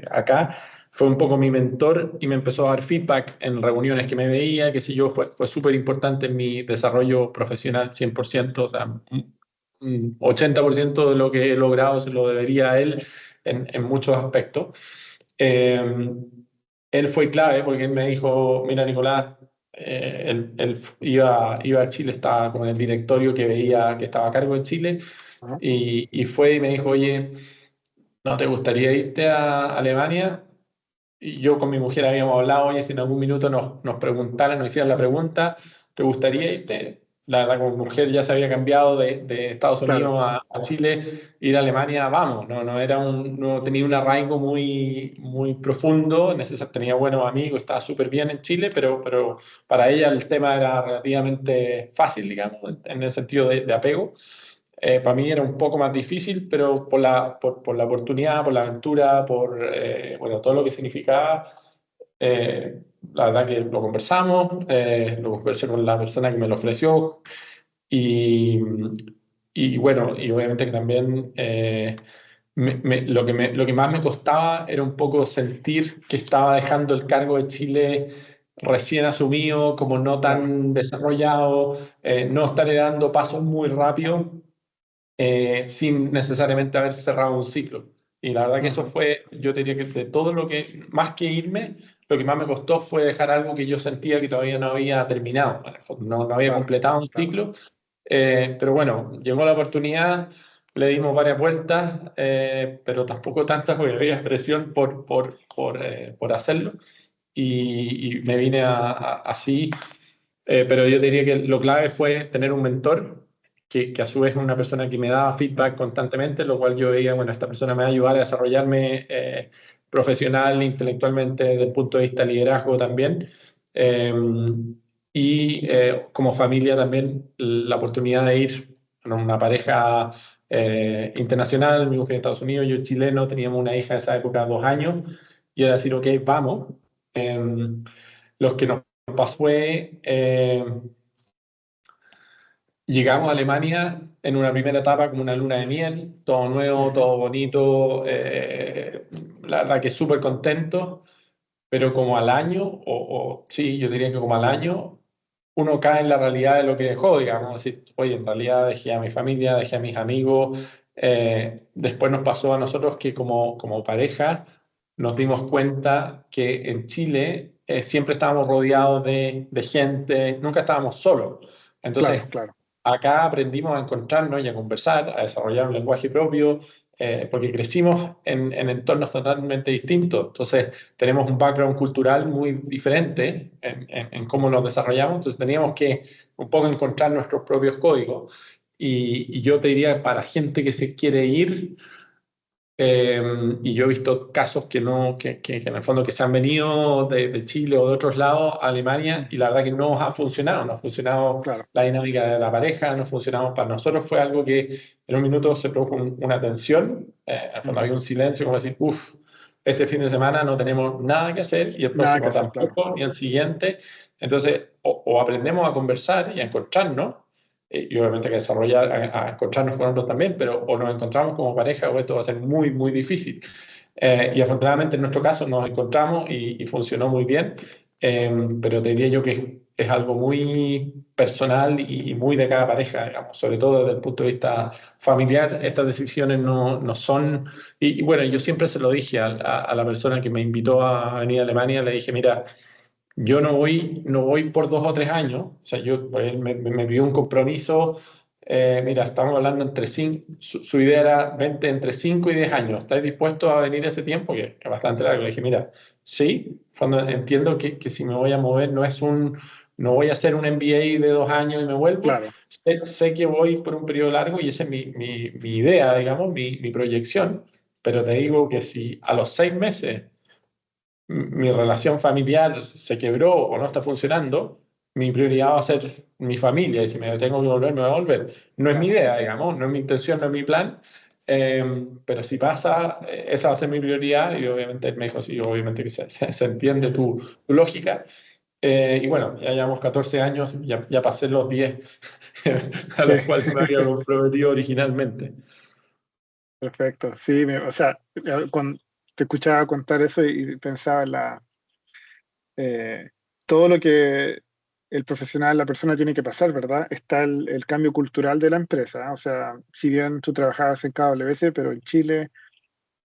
acá, fue un poco mi mentor y me empezó a dar feedback en reuniones que me veía, qué sé yo, fue súper importante en mi desarrollo profesional 100%, o sea, un 80% de lo que he logrado se lo debería a él en muchos aspectos. Eh, Él fue clave porque él me dijo, mira Nicolás, él iba a Chile, estaba con el directorio que veía que estaba a cargo de Chile ajá, y fue y me dijo, oye, ¿no te gustaría irte a Alemania? Y yo con mi mujer habíamos hablado, oye, si en algún minuto nos preguntaran, nos hicieran la pregunta, ¿te gustaría irte? La verdad, con mi mujer ya se había cambiado de Estados Unidos claro, a Chile, ir a Alemania, vamos, no tenía un arraigo muy, muy profundo, tenía buenos amigos, estaba súper bien en Chile, pero para ella el tema era relativamente fácil, digamos, en el sentido de apego. Para mí era un poco más difícil, pero por la oportunidad, por la aventura, bueno, todo lo que significaba, la verdad que lo conversé con la persona que me lo ofreció y, y bueno, y obviamente que también lo que más me costaba era un poco sentir que estaba dejando el cargo de Chile recién asumido, como no claro. tan desarrollado, no estaré dando pasos muy rápido sin necesariamente haber cerrado un ciclo. Y la verdad que eso Ujú. fue, yo diría que de todo lo que, más que irme, lo que más me costó fue dejar algo que yo sentía que todavía no había terminado, en el fondo, no había Claro, completado un claro. ciclo. Pero bueno, llegó la oportunidad, le dimos varias vueltas, pero tampoco tantas porque había presión por hacerlo. Y me vine así, pero yo diría que lo clave fue tener un mentor que a su vez es una persona que me daba feedback constantemente, lo cual yo veía, bueno, esta persona me va a ayudar a desarrollarme profesional, intelectualmente, desde el punto de vista de liderazgo también. Eh, Como familia también, la oportunidad de ir con una pareja internacional, mi mujer de Estados Unidos, yo chileno, teníamos una hija de esa época, 2 años, y era decir, ok, vamos. Eh, los que nos pasó fue, llegamos a Alemania en una primera etapa como una luna de miel, todo nuevo, Ujú. todo bonito, la verdad que súper contento, pero como al año, sí, yo diría que como al año, uno cae en la realidad de lo que dejó, digamos, decir, oye, en realidad dejé a mi familia, dejé a mis amigos, después nos pasó a nosotros que como pareja nos dimos cuenta que en Chile siempre estábamos rodeados de gente, nunca estábamos solos. Claro, Entonces, claro. acá aprendimos a encontrarnos y a conversar, a desarrollar un lenguaje propio, porque crecimos en entornos totalmente distintos. Entonces, tenemos un background cultural muy diferente en cómo nos desarrollamos. Entonces, teníamos que un poco encontrar nuestros propios códigos. Y yo te diría, para gente que se quiere ir, y yo he visto casos que no, que en el fondo que se han venido de Chile o de otros lados a Alemania Ujú. y la verdad que no ha funcionado, no ha funcionado Claro. la dinámica de la pareja, no funcionamos para nosotros, fue algo que en un minuto se produjo una tensión, en el fondo Ujú. había un silencio como decir, uff, este fin de semana no tenemos nada que hacer y el Nada que próximo hacer, claro. tampoco, ni el siguiente, entonces o aprendemos a conversar y a encontrarnos y obviamente que desarrollar, a encontrarnos con otros también, pero o nos encontramos como pareja o esto va a ser muy, muy difícil. Y afortunadamente en nuestro caso nos encontramos y funcionó muy bien, pero te diría yo que es algo muy personal y muy de cada pareja, digamos, sobre todo desde el punto de vista familiar, estas decisiones no son, y bueno, yo siempre se lo dije a la persona que me invitó a venir a Alemania, le dije, mira, yo no voy por 2 o 3 años, o sea, él me pidió un compromiso, mira, estamos hablando entre 5, su idea era 20, entre 5 y 10 años, ¿estáis dispuestos a venir ese tiempo? Que es bastante largo. Le dije, mira, sí, cuando entiendo que si me voy a mover no voy a hacer un MBA de 2 años y me vuelvo, Claro. sé que voy por un periodo largo y esa es mi idea, digamos, mi proyección, pero te digo que si a los 6 meses mi relación familiar se quebró o no está funcionando, mi prioridad va a ser mi familia y si me tengo que volver, me voy a volver. No es mi Claro. idea, digamos, no es mi intención, no es mi plan, pero si pasa, esa va a ser mi prioridad y obviamente él me dijo, sí, obviamente que se entiende Ujú. tu lógica. Y bueno, ya llevamos 14 años, ya pasé los 10 a Sí, los cuales me había comprometido originalmente. perfecto. Sí, o sea, cuando te escuchaba contar eso y pensaba en todo lo que el profesional, la persona tiene que pasar, ¿verdad? Está el cambio cultural de la empresa. O sea, si bien tú trabajabas en KWS, pero en Chile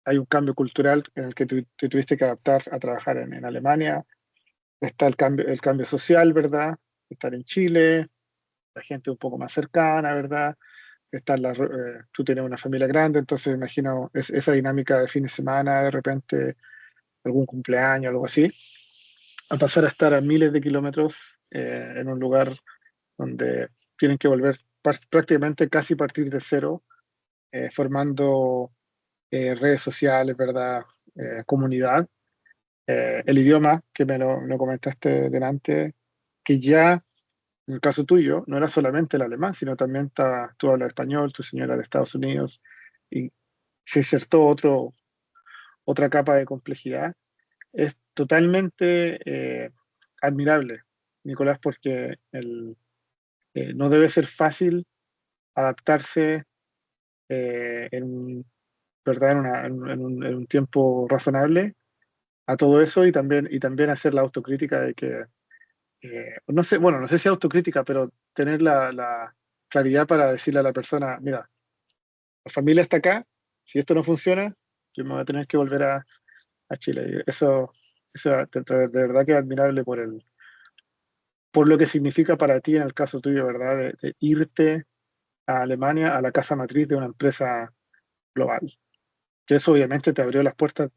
hay un cambio cultural en el que tú te tuviste que adaptar a trabajar en Alemania. Está el cambio social, ¿verdad? Estar en Chile, la gente un poco más cercana, ¿verdad? Tú tienes una familia grande, entonces me imagino esa dinámica de fin de semana, de repente algún cumpleaños, algo así, a pasar a estar a miles de kilómetros en un lugar donde tienen que volver prácticamente casi partir de cero, formando redes sociales, ¿verdad? Comunidad. El idioma que me lo comentaste delante, que ya en el caso tuyo no era solamente el alemán, sino también tú hablas español, tu señora de Estados Unidos, y se insertó otra capa de complejidad. Es totalmente admirable, Nicolás, porque no debe ser fácil adaptarse ¿verdad? En un tiempo razonable a todo eso y también hacer la autocrítica de que, no sé, bueno, no sé si autocrítica, pero tener la claridad para decirle a la persona, mira, la familia está acá, si esto no funciona, yo me voy a tener que volver a Chile. Y eso de verdad que es admirable por lo que significa para ti en el caso tuyo, ¿verdad? De irte a Alemania, a la casa matriz de una empresa global. Que eso obviamente te abrió las puertas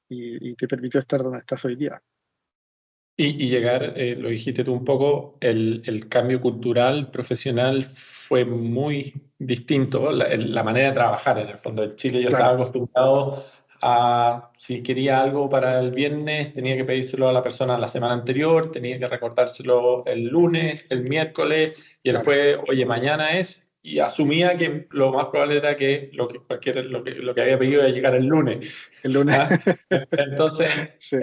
y te permitió estar donde estás hoy día. Y llegar, lo dijiste tú un poco, el cambio cultural, profesional fue muy distinto, la manera de trabajar en el fondo. En Chile yo estaba Claro, acostumbrado a, si quería algo para el viernes, tenía que pedírselo a la persona la semana anterior, tenía que recordárselo el lunes, el miércoles, y el claro. jueves, oye, mañana es, y asumía que lo más probable era que lo que había pedido iba a llegar el lunes. El lunes. ¿Ah? Entonces, Sí,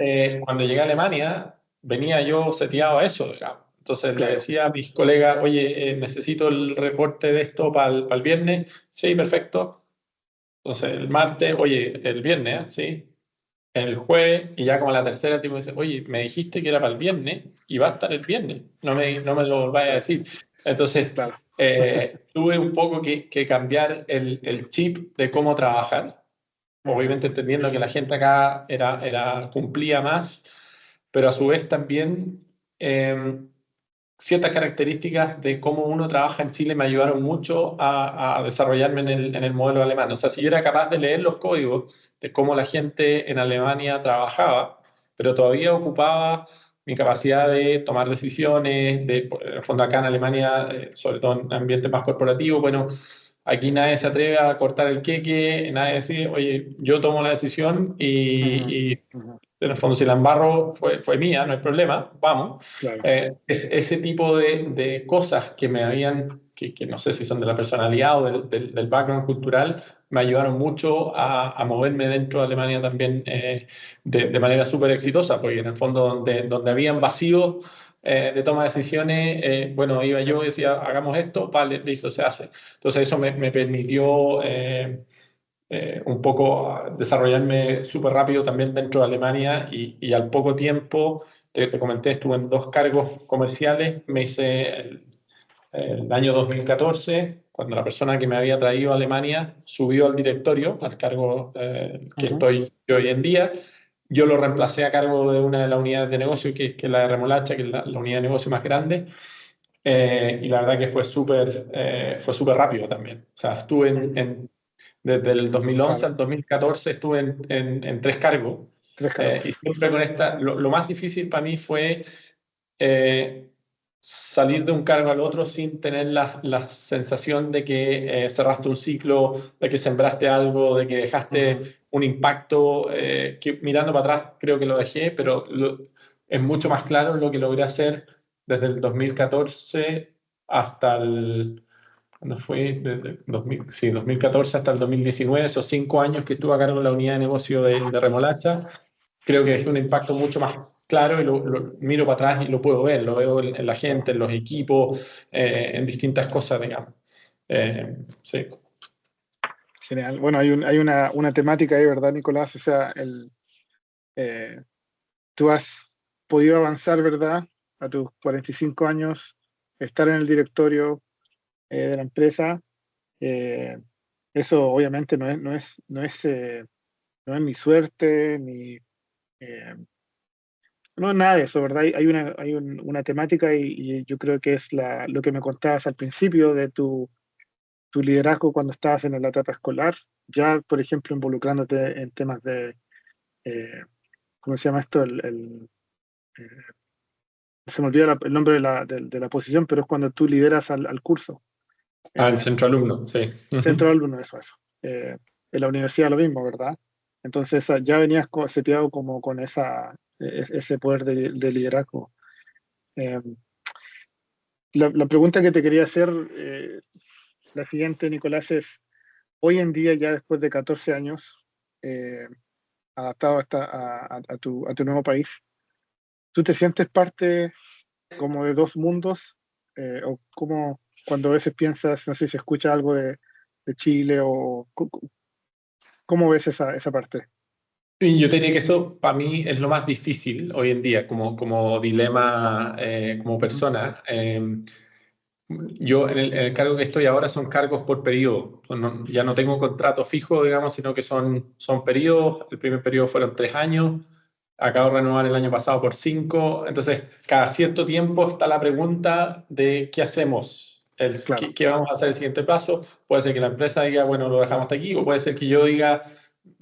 cuando llegué a Alemania, venía yo seteado a eso, digamos. Entonces le claro. decía a mis colegas, oye, necesito el reporte de esto para el viernes. Sí, perfecto. Entonces el martes, oye, el viernes, ¿eh? Sí. El jueves, y ya como la tercera, el tipo dice, oye, me dijiste que era para el viernes y va a estar el viernes. No me lo volváis a Claro, decir. Entonces, claro. tuve un poco que cambiar el chip de cómo trabajar, Ujú, obviamente entendiendo que la gente acá cumplía más, pero a su vez también eh, ciertas características de cómo uno trabaja en Chile me ayudaron mucho a desarrollarme en el modelo alemán. O sea, si yo era capaz de leer los códigos de cómo la gente en Alemania trabajaba, pero todavía ocupaba mi capacidad de tomar decisiones, en el fondo acá en Alemania, sobre todo en ambientes más corporativos, bueno, aquí nadie se atreve a cortar el queque, nadie dice, oye, yo tomo la decisión ujú, y ujú, en el fondo si la embarro fue mía, no hay problema, vamos. claro. Ese tipo de cosas que me habían, que no sé si son de la personalidad o del background cultural, me ayudaron mucho a moverme dentro de Alemania también de manera súper exitosa, porque en el fondo donde habían vacíos de toma de decisiones, bueno, iba yo y decía, hagamos esto, vale, listo, se hace. Entonces eso me permitió un poco desarrollarme súper rápido también dentro de Alemania y al poco tiempo, te comenté, estuve en dos cargos comerciales, me hice el año 2014, cuando la persona que me había traído a Alemania subió al directorio, al cargo que Ujú, estoy yo hoy en día. Yo lo reemplacé a cargo de una de las unidades de negocio, que es la de remolacha, que es la unidad de negocio más grande, y la verdad que fue súper rápido también. O sea, estuve ujú, desde el 2011 claro. al 2014 estuve en tres cargos. Tres Y cargos. siempre con lo más difícil para mí fue eh, salir de un cargo al otro sin tener la sensación de que cerraste un ciclo, de que sembraste algo, de que Ujú, dejaste un impacto, que mirando para atrás creo que lo dejé, pero es mucho más claro lo que logré hacer desde el 2014 hasta ¿cuándo fue? Desde el 2000, sí, 2014 hasta el 2019, esos 5 años que estuve a cargo de la unidad de negocio de remolacha, creo que es un impacto mucho más claro y lo miro para atrás y lo puedo ver, lo veo en la gente, claro. en los equipos, en distintas cosas, digamos. Sí. Genial. Bueno, hay una temática ahí, ¿verdad, Nicolás? O sea, eh, tú has podido avanzar, ¿verdad? A tus 45 años, estar en el directorio de la empresa. eh, Eso obviamente no es ni suerte, eh, no es nada de eso, ¿verdad? Hay una temática y yo creo que es lo que me contabas al principio de tu liderazgo cuando estabas en la etapa escolar, ya, por ejemplo, involucrándote en temas eh, ¿cómo se llama esto? Eh, Se me olvida el nombre de la posición, pero es cuando tú lideras al curso. Ah, el Eh, centro alumno, sí. Centro Ujú. de alumnos, eso. En la universidad lo mismo, ¿verdad? Entonces ya venías seteado como con ese poder de liderazgo. Eh, la pregunta que te quería hacer, la siguiente, Nicolás, es, hoy en día, ya después de 14 años, eh, adaptado a tu nuevo país, ¿tú te sientes parte como de dos mundos? ¿O como cuando a veces piensas, no sé si escuchas algo de Chile o cómo ves esa parte? Y yo te diría que eso para mí es lo más difícil hoy en día como dilema como Ujú, persona. Yo en el cargo que estoy ahora son cargos por periodo. Ya no tengo contrato fijo, digamos, sino que son periodos. El primer periodo fueron 3 años. Acabo de renovar el año pasado por 5. Entonces, cada cierto tiempo está la pregunta de qué hacemos, Claro. qué vamos a hacer el siguiente paso. Puede ser que la empresa diga, bueno, lo dejamos hasta aquí, o puede ser que yo diga,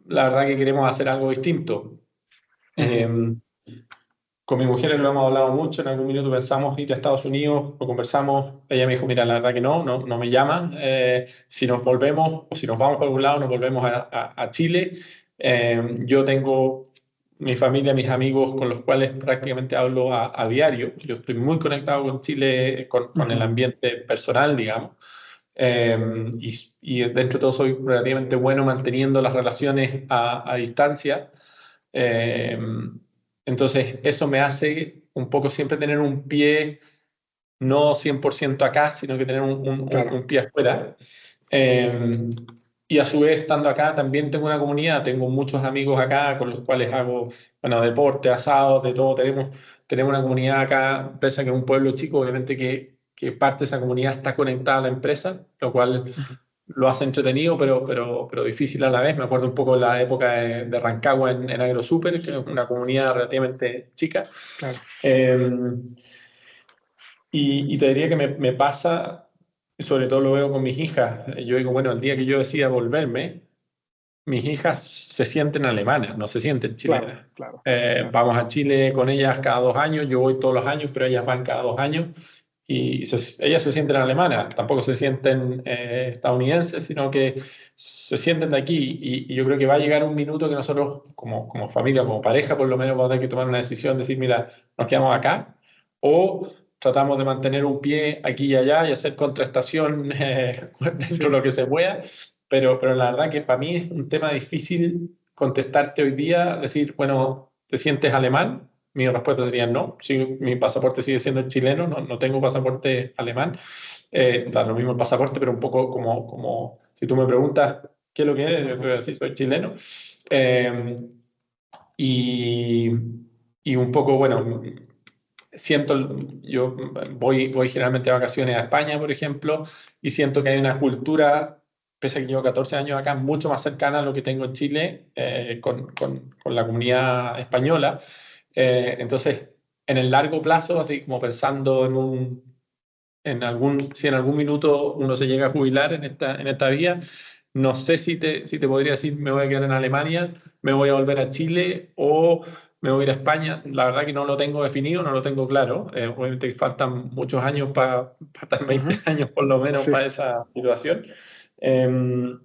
la verdad que queremos hacer algo distinto. Ujú. Eh, con mi mujer lo hemos hablado mucho, en algún minuto pensamos ir a Estados Unidos, lo conversamos, ella me dijo, mira, la verdad que no me llaman, si nos volvemos o si nos vamos por algún lado, nos volvemos a Chile. Yo tengo mi familia, mis amigos con los cuales prácticamente hablo a diario, yo estoy muy conectado con Chile, con el Ujú. ambiente personal, digamos. Eh, y dentro de todo soy relativamente bueno manteniendo las relaciones a distancia. Eh, entonces, eso me hace un poco siempre tener un pie, no 100% acá, sino que tener Claro. un pie afuera. Eh, y a su vez, estando acá, también tengo una comunidad, tengo muchos amigos acá con los cuales hago, bueno, deporte, asados, de todo. Tenemos una comunidad acá, pese a que es un pueblo chico, obviamente que parte de esa comunidad está conectada a la empresa, lo cual Ujú. lo hace entretenido, pero difícil a la vez. Me acuerdo un poco de la época de Rancagua en AgroSuper, que es una comunidad relativamente chica. Claro. Eh, y te diría que me pasa, sobre todo lo veo con mis hijas. Yo digo, bueno, el día que yo decida volverme, mis hijas se sienten alemanas, no se sienten Claro. chilenas. Claro. Claro. Vamos a Chile con ellas cada 2 años, yo voy todos los años, pero ellas van cada 2 años y ellas se sienten alemanas, tampoco se sienten estadounidenses, sino que se sienten de aquí y yo creo que va a llegar un minuto que nosotros como familia, como pareja, por lo menos vamos a tener que tomar una decisión, decir, mira, nos quedamos acá o tratamos de mantener un pie aquí y allá y hacer contrastación dentro de Sí. lo que se pueda, pero la verdad que para mí es un tema difícil contestarte hoy día, decir, bueno, ¿te sientes alemán? Mi respuesta sería no. Sí, mi pasaporte sigue siendo el chileno, no tengo pasaporte alemán. Da lo mismo el pasaporte, pero un poco como si tú me preguntas qué es lo que es, yo te Ujú. voy a decir, soy chileno. Eh, y, y un poco, bueno, yo voy generalmente a vacaciones a España, por ejemplo, y siento que hay una cultura, pese a que llevo 14 años acá, mucho más cercana a lo que tengo en Chile con la comunidad española. Entonces, en el largo plazo, así como pensando si en algún minuto uno se llega a jubilar en esta vía, no sé si te podría decir me voy a quedar en Alemania, me voy a volver a Chile o me voy a ir a España. La verdad que no lo tengo definido, no lo tengo claro. Obviamente que faltan muchos años para faltan 20 Ujú. años por lo menos Sí. para esa situación. Eh,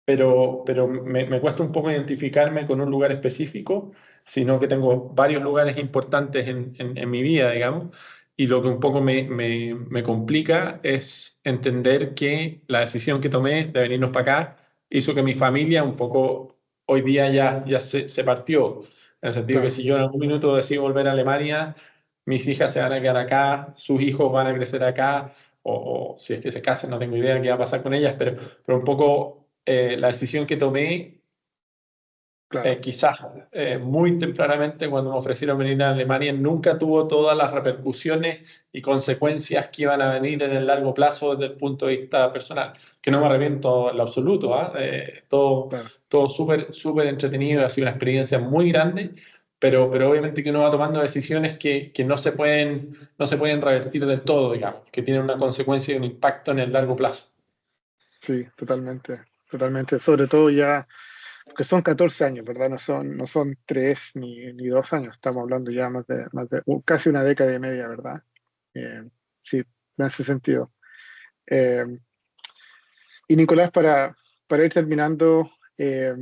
pero me cuesta un poco identificarme con un lugar específico, sino que tengo varios lugares importantes en mi vida, digamos, y lo que un poco me complica es entender que la decisión que tomé de venirnos para acá hizo que mi familia un poco hoy día ya se partió, en el sentido que Claro. si yo en algún minuto decido volver a Alemania, mis hijas se van a quedar acá, sus hijos van a crecer acá, o si es que se casan, no tengo idea de qué va a pasar con ellas, pero un poco la decisión que tomé, Claro. quizás muy tempranamente cuando me ofrecieron venir a Alemania, nunca tuvo todas las repercusiones y consecuencias que iban a venir en el largo plazo desde el punto de vista personal, que no me arrepiento en lo absoluto, ¿ah? Claro. Todo súper, súper entretenido, ha sido una experiencia muy grande. Pero obviamente que uno va tomando decisiones que no se pueden revertir del todo, digamos, que tienen una consecuencia y un impacto en el largo plazo. Sí, totalmente. Totalmente. Sobre todo ya, porque son 14 años, ¿verdad? No son 3 ni 2 años. Estamos hablando ya casi una década y media, ¿verdad? Eh, sí, me hace sentido. Eh, y Nicolás, para ir terminando, eh,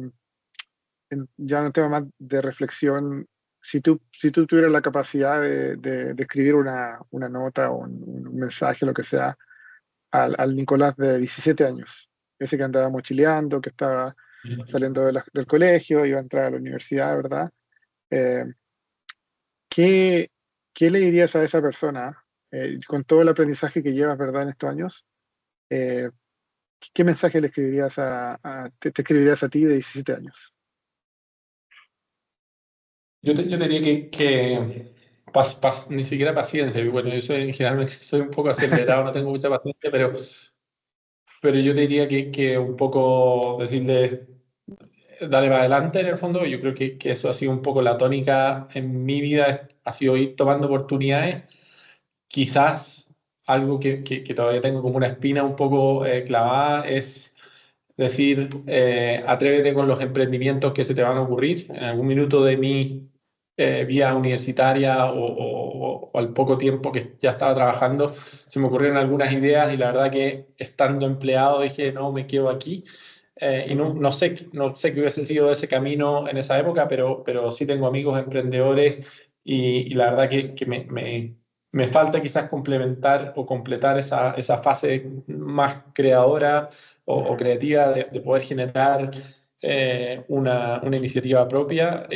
ya en un tema más de reflexión, si tú tuvieras la capacidad de escribir una nota o un mensaje, lo que sea, al Nicolás de 17 años, ese que andaba mochileando, que estaba saliendo del colegio, iba a entrar a la universidad, ¿verdad? Eh, ¿qué, qué le dirías a esa persona con todo el aprendizaje que llevas, ¿verdad? En estos años? eh, ¿Qué mensaje le escribirías te escribirías a ti de 17 años? Yo te diría que ni siquiera paciencia. Bueno, yo generalmente soy un poco acelerado, no tengo mucha paciencia, pero yo diría que un poco decirle, dale para adelante en el fondo. Yo creo que eso ha sido un poco la tónica en mi vida, ha sido ir tomando oportunidades. Quizás algo que todavía tengo como una espina un poco clavada es decir, atrévete con los emprendimientos que se te van a ocurrir. En algún minuto de mi vida universitaria o al poco tiempo que ya estaba trabajando, se me ocurrieron algunas ideas y la verdad que estando empleado dije, no, me quedo aquí. Y no sé qué hubiese sido ese camino en esa época, pero sí tengo amigos emprendedores y la verdad que me falta quizás complementar o completar esa fase más creadora o creativa de poder generar una iniciativa propia.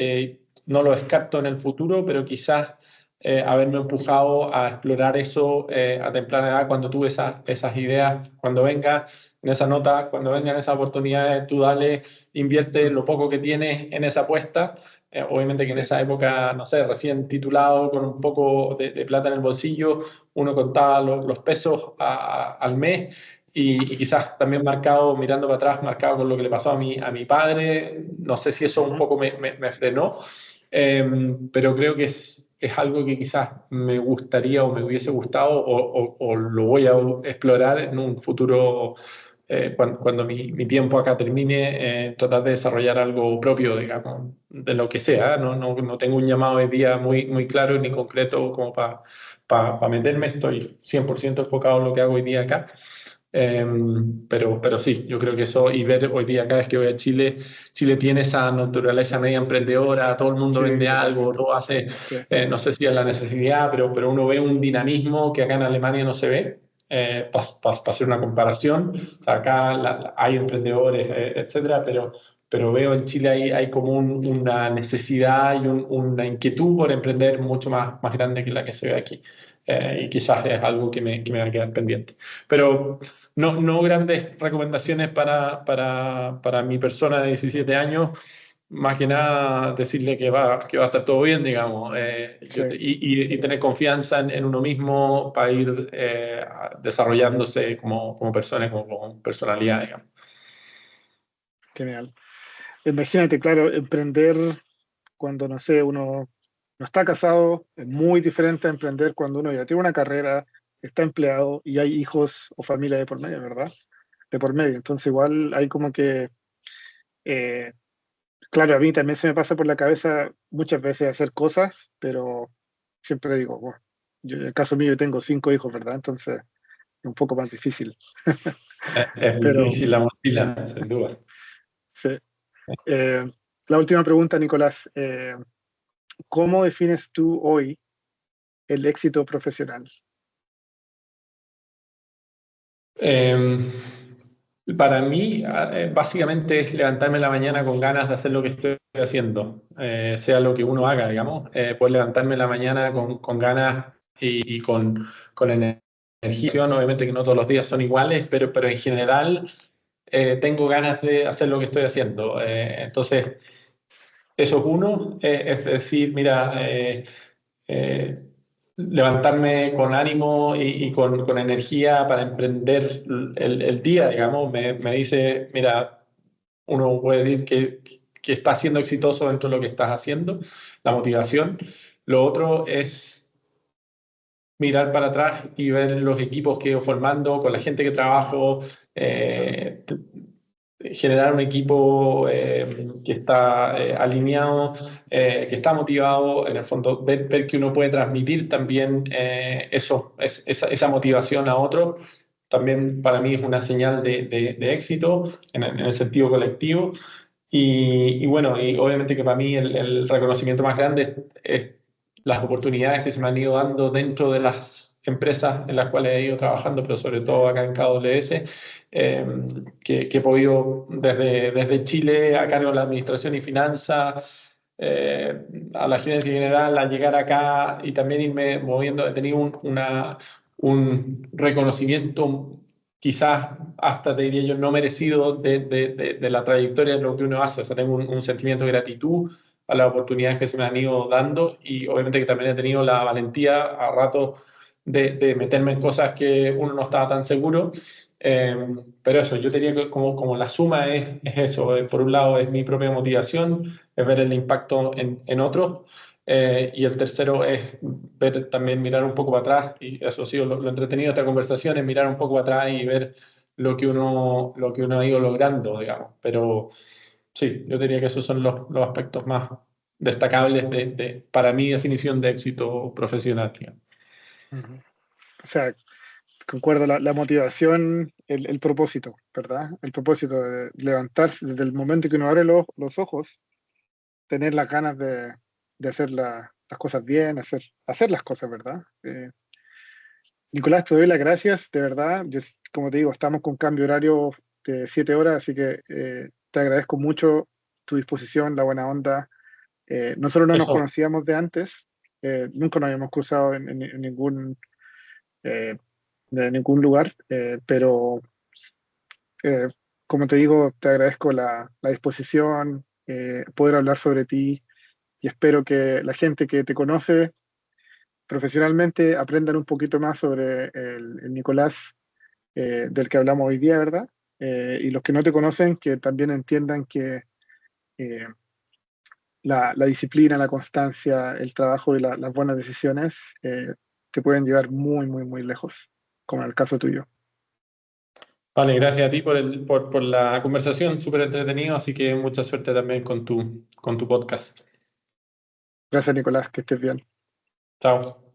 No lo descarto en el futuro, pero quizás haberme empujado a explorar eso a temprana edad cuando tuve esas ideas, cuando venga en esa nota, cuando vengan esas oportunidades, tú dale, invierte lo poco que tienes en esa apuesta. Obviamente que en esa época, no sé, recién titulado, con un poco de plata en el bolsillo, uno contaba los pesos al mes y quizás también marcado, mirando para atrás, marcado con lo que le pasó a mi padre. No sé si eso un poco me frenó, pero creo que es algo que quizás me gustaría o me hubiese gustado o lo voy a explorar en un futuro cuando mi tiempo acá termine, tratar de desarrollar algo propio, digamos, de lo que sea. No tengo un llamado hoy día muy claro ni concreto como para meterme. Estoy 100% enfocado en lo que hago hoy día acá. Pero sí, yo creo que eso, y ver hoy día cada vez que voy a Chile, Chile tiene esa naturaleza media emprendedora, todo el mundo Sí, vende algo, totalmente. todo hace, Sí. no sé si es la necesidad, pero uno ve un dinamismo que acá en Alemania no se ve. Para hacer una comparación, o sea, acá hay emprendedores, etcétera, pero veo en Chile hay como una necesidad y una inquietud por emprender mucho más grande que la que se ve aquí. Y quizás es algo que me va a quedar pendiente. Pero no grandes recomendaciones para mi persona de 17 años, más que nada decirle que va a estar todo bien, digamos, Sí, y tener confianza en uno mismo para ir desarrollándose como persona, y como personalidad, digamos. genial. Imagínate, claro, emprender cuando, no sé, uno no está casado es muy diferente a emprender cuando uno ya tiene una carrera, está empleado y hay hijos o familia de por medio, ¿verdad? De por medio. Entonces, igual hay como que, eh, claro, a mí también se me pasa por la cabeza muchas veces hacer cosas, pero siempre digo, bueno, en el caso mío yo tengo 5 hijos, ¿verdad? Entonces es un poco más difícil. Es Pero difícil la mochila, sin duda. sí. Eh, la última pregunta, Nicolás. ¿Cómo defines tú hoy el éxito profesional? Eh, para mí, básicamente es levantarme en la mañana con ganas de hacer lo que estoy haciendo, sea lo que uno haga, digamos, poder levantarme en la mañana con ganas y con energía. Obviamente que no todos los días son iguales, pero en general tengo ganas de hacer lo que estoy haciendo. Entonces, eso es uno, es decir, mira, eh, levantarme con ánimo y con energía para emprender el día, digamos, me dice, mira, uno puede decir que está siendo exitoso dentro de lo que estás haciendo, la motivación. Lo otro es mirar para atrás y ver los equipos que he ido formando, con la gente que trabajo, generar un equipo que está alineado, que está motivado, en el fondo, ver que uno puede transmitir también esa motivación a otro, también para mí es una señal de éxito en el sentido colectivo. Y bueno, y obviamente que para mí el reconocimiento más grande es las oportunidades que se me han ido dando dentro de las empresas en las cuales he ido trabajando, pero sobre todo acá en KWS, eh, que he podido desde Chile a cargo de la administración y finanzas, a la gerencia general, a llegar acá y también irme moviendo. He tenido un reconocimiento quizás hasta te diría yo no merecido de la trayectoria de lo que uno hace. O sea, tengo un sentimiento de gratitud a las oportunidades que se me han ido dando y obviamente que también he tenido la valentía a rato de meterme en cosas que uno no estaba tan seguro. Pero eso, yo diría que como la suma es eso. Por un lado es mi propia motivación, es ver el impacto en otros. Y el tercero es ver también, mirar un poco para atrás, y eso ha sido lo entretenido de esta conversación, es mirar un poco para atrás y ver lo que uno ha ido logrando, digamos. Pero sí, yo diría que esos son los aspectos más destacables para mi definición de éxito profesional, digamos. Ujú. O sea, concuerdo, la motivación, el propósito, ¿verdad? El propósito de levantarse desde el momento que uno abre los ojos, tener las ganas de hacer las cosas bien, hacer las cosas, ¿verdad? Nicolás, te doy las gracias, de verdad. Como te digo, estamos con cambio horario de 7 horas, así que te agradezco mucho tu disposición, la buena onda. Nosotros no nos Eso, conocíamos de antes, nunca nos habíamos cruzado en eh, ningún lugar, pero eh, como te digo, te agradezco la disposición, poder hablar sobre ti y espero que la gente que te conoce profesionalmente aprendan un poquito más sobre el Nicolás del que hablamos hoy día, ¿verdad? Y los que no te conocen, que también entiendan que eh, la disciplina, la constancia, el trabajo y las buenas decisiones te pueden llevar muy, muy, muy lejos, como en el caso tuyo. vale, gracias a ti por la conversación, súper entretenido, así que mucha suerte también con tu podcast. Gracias, Nicolás, que estés bien. Chao.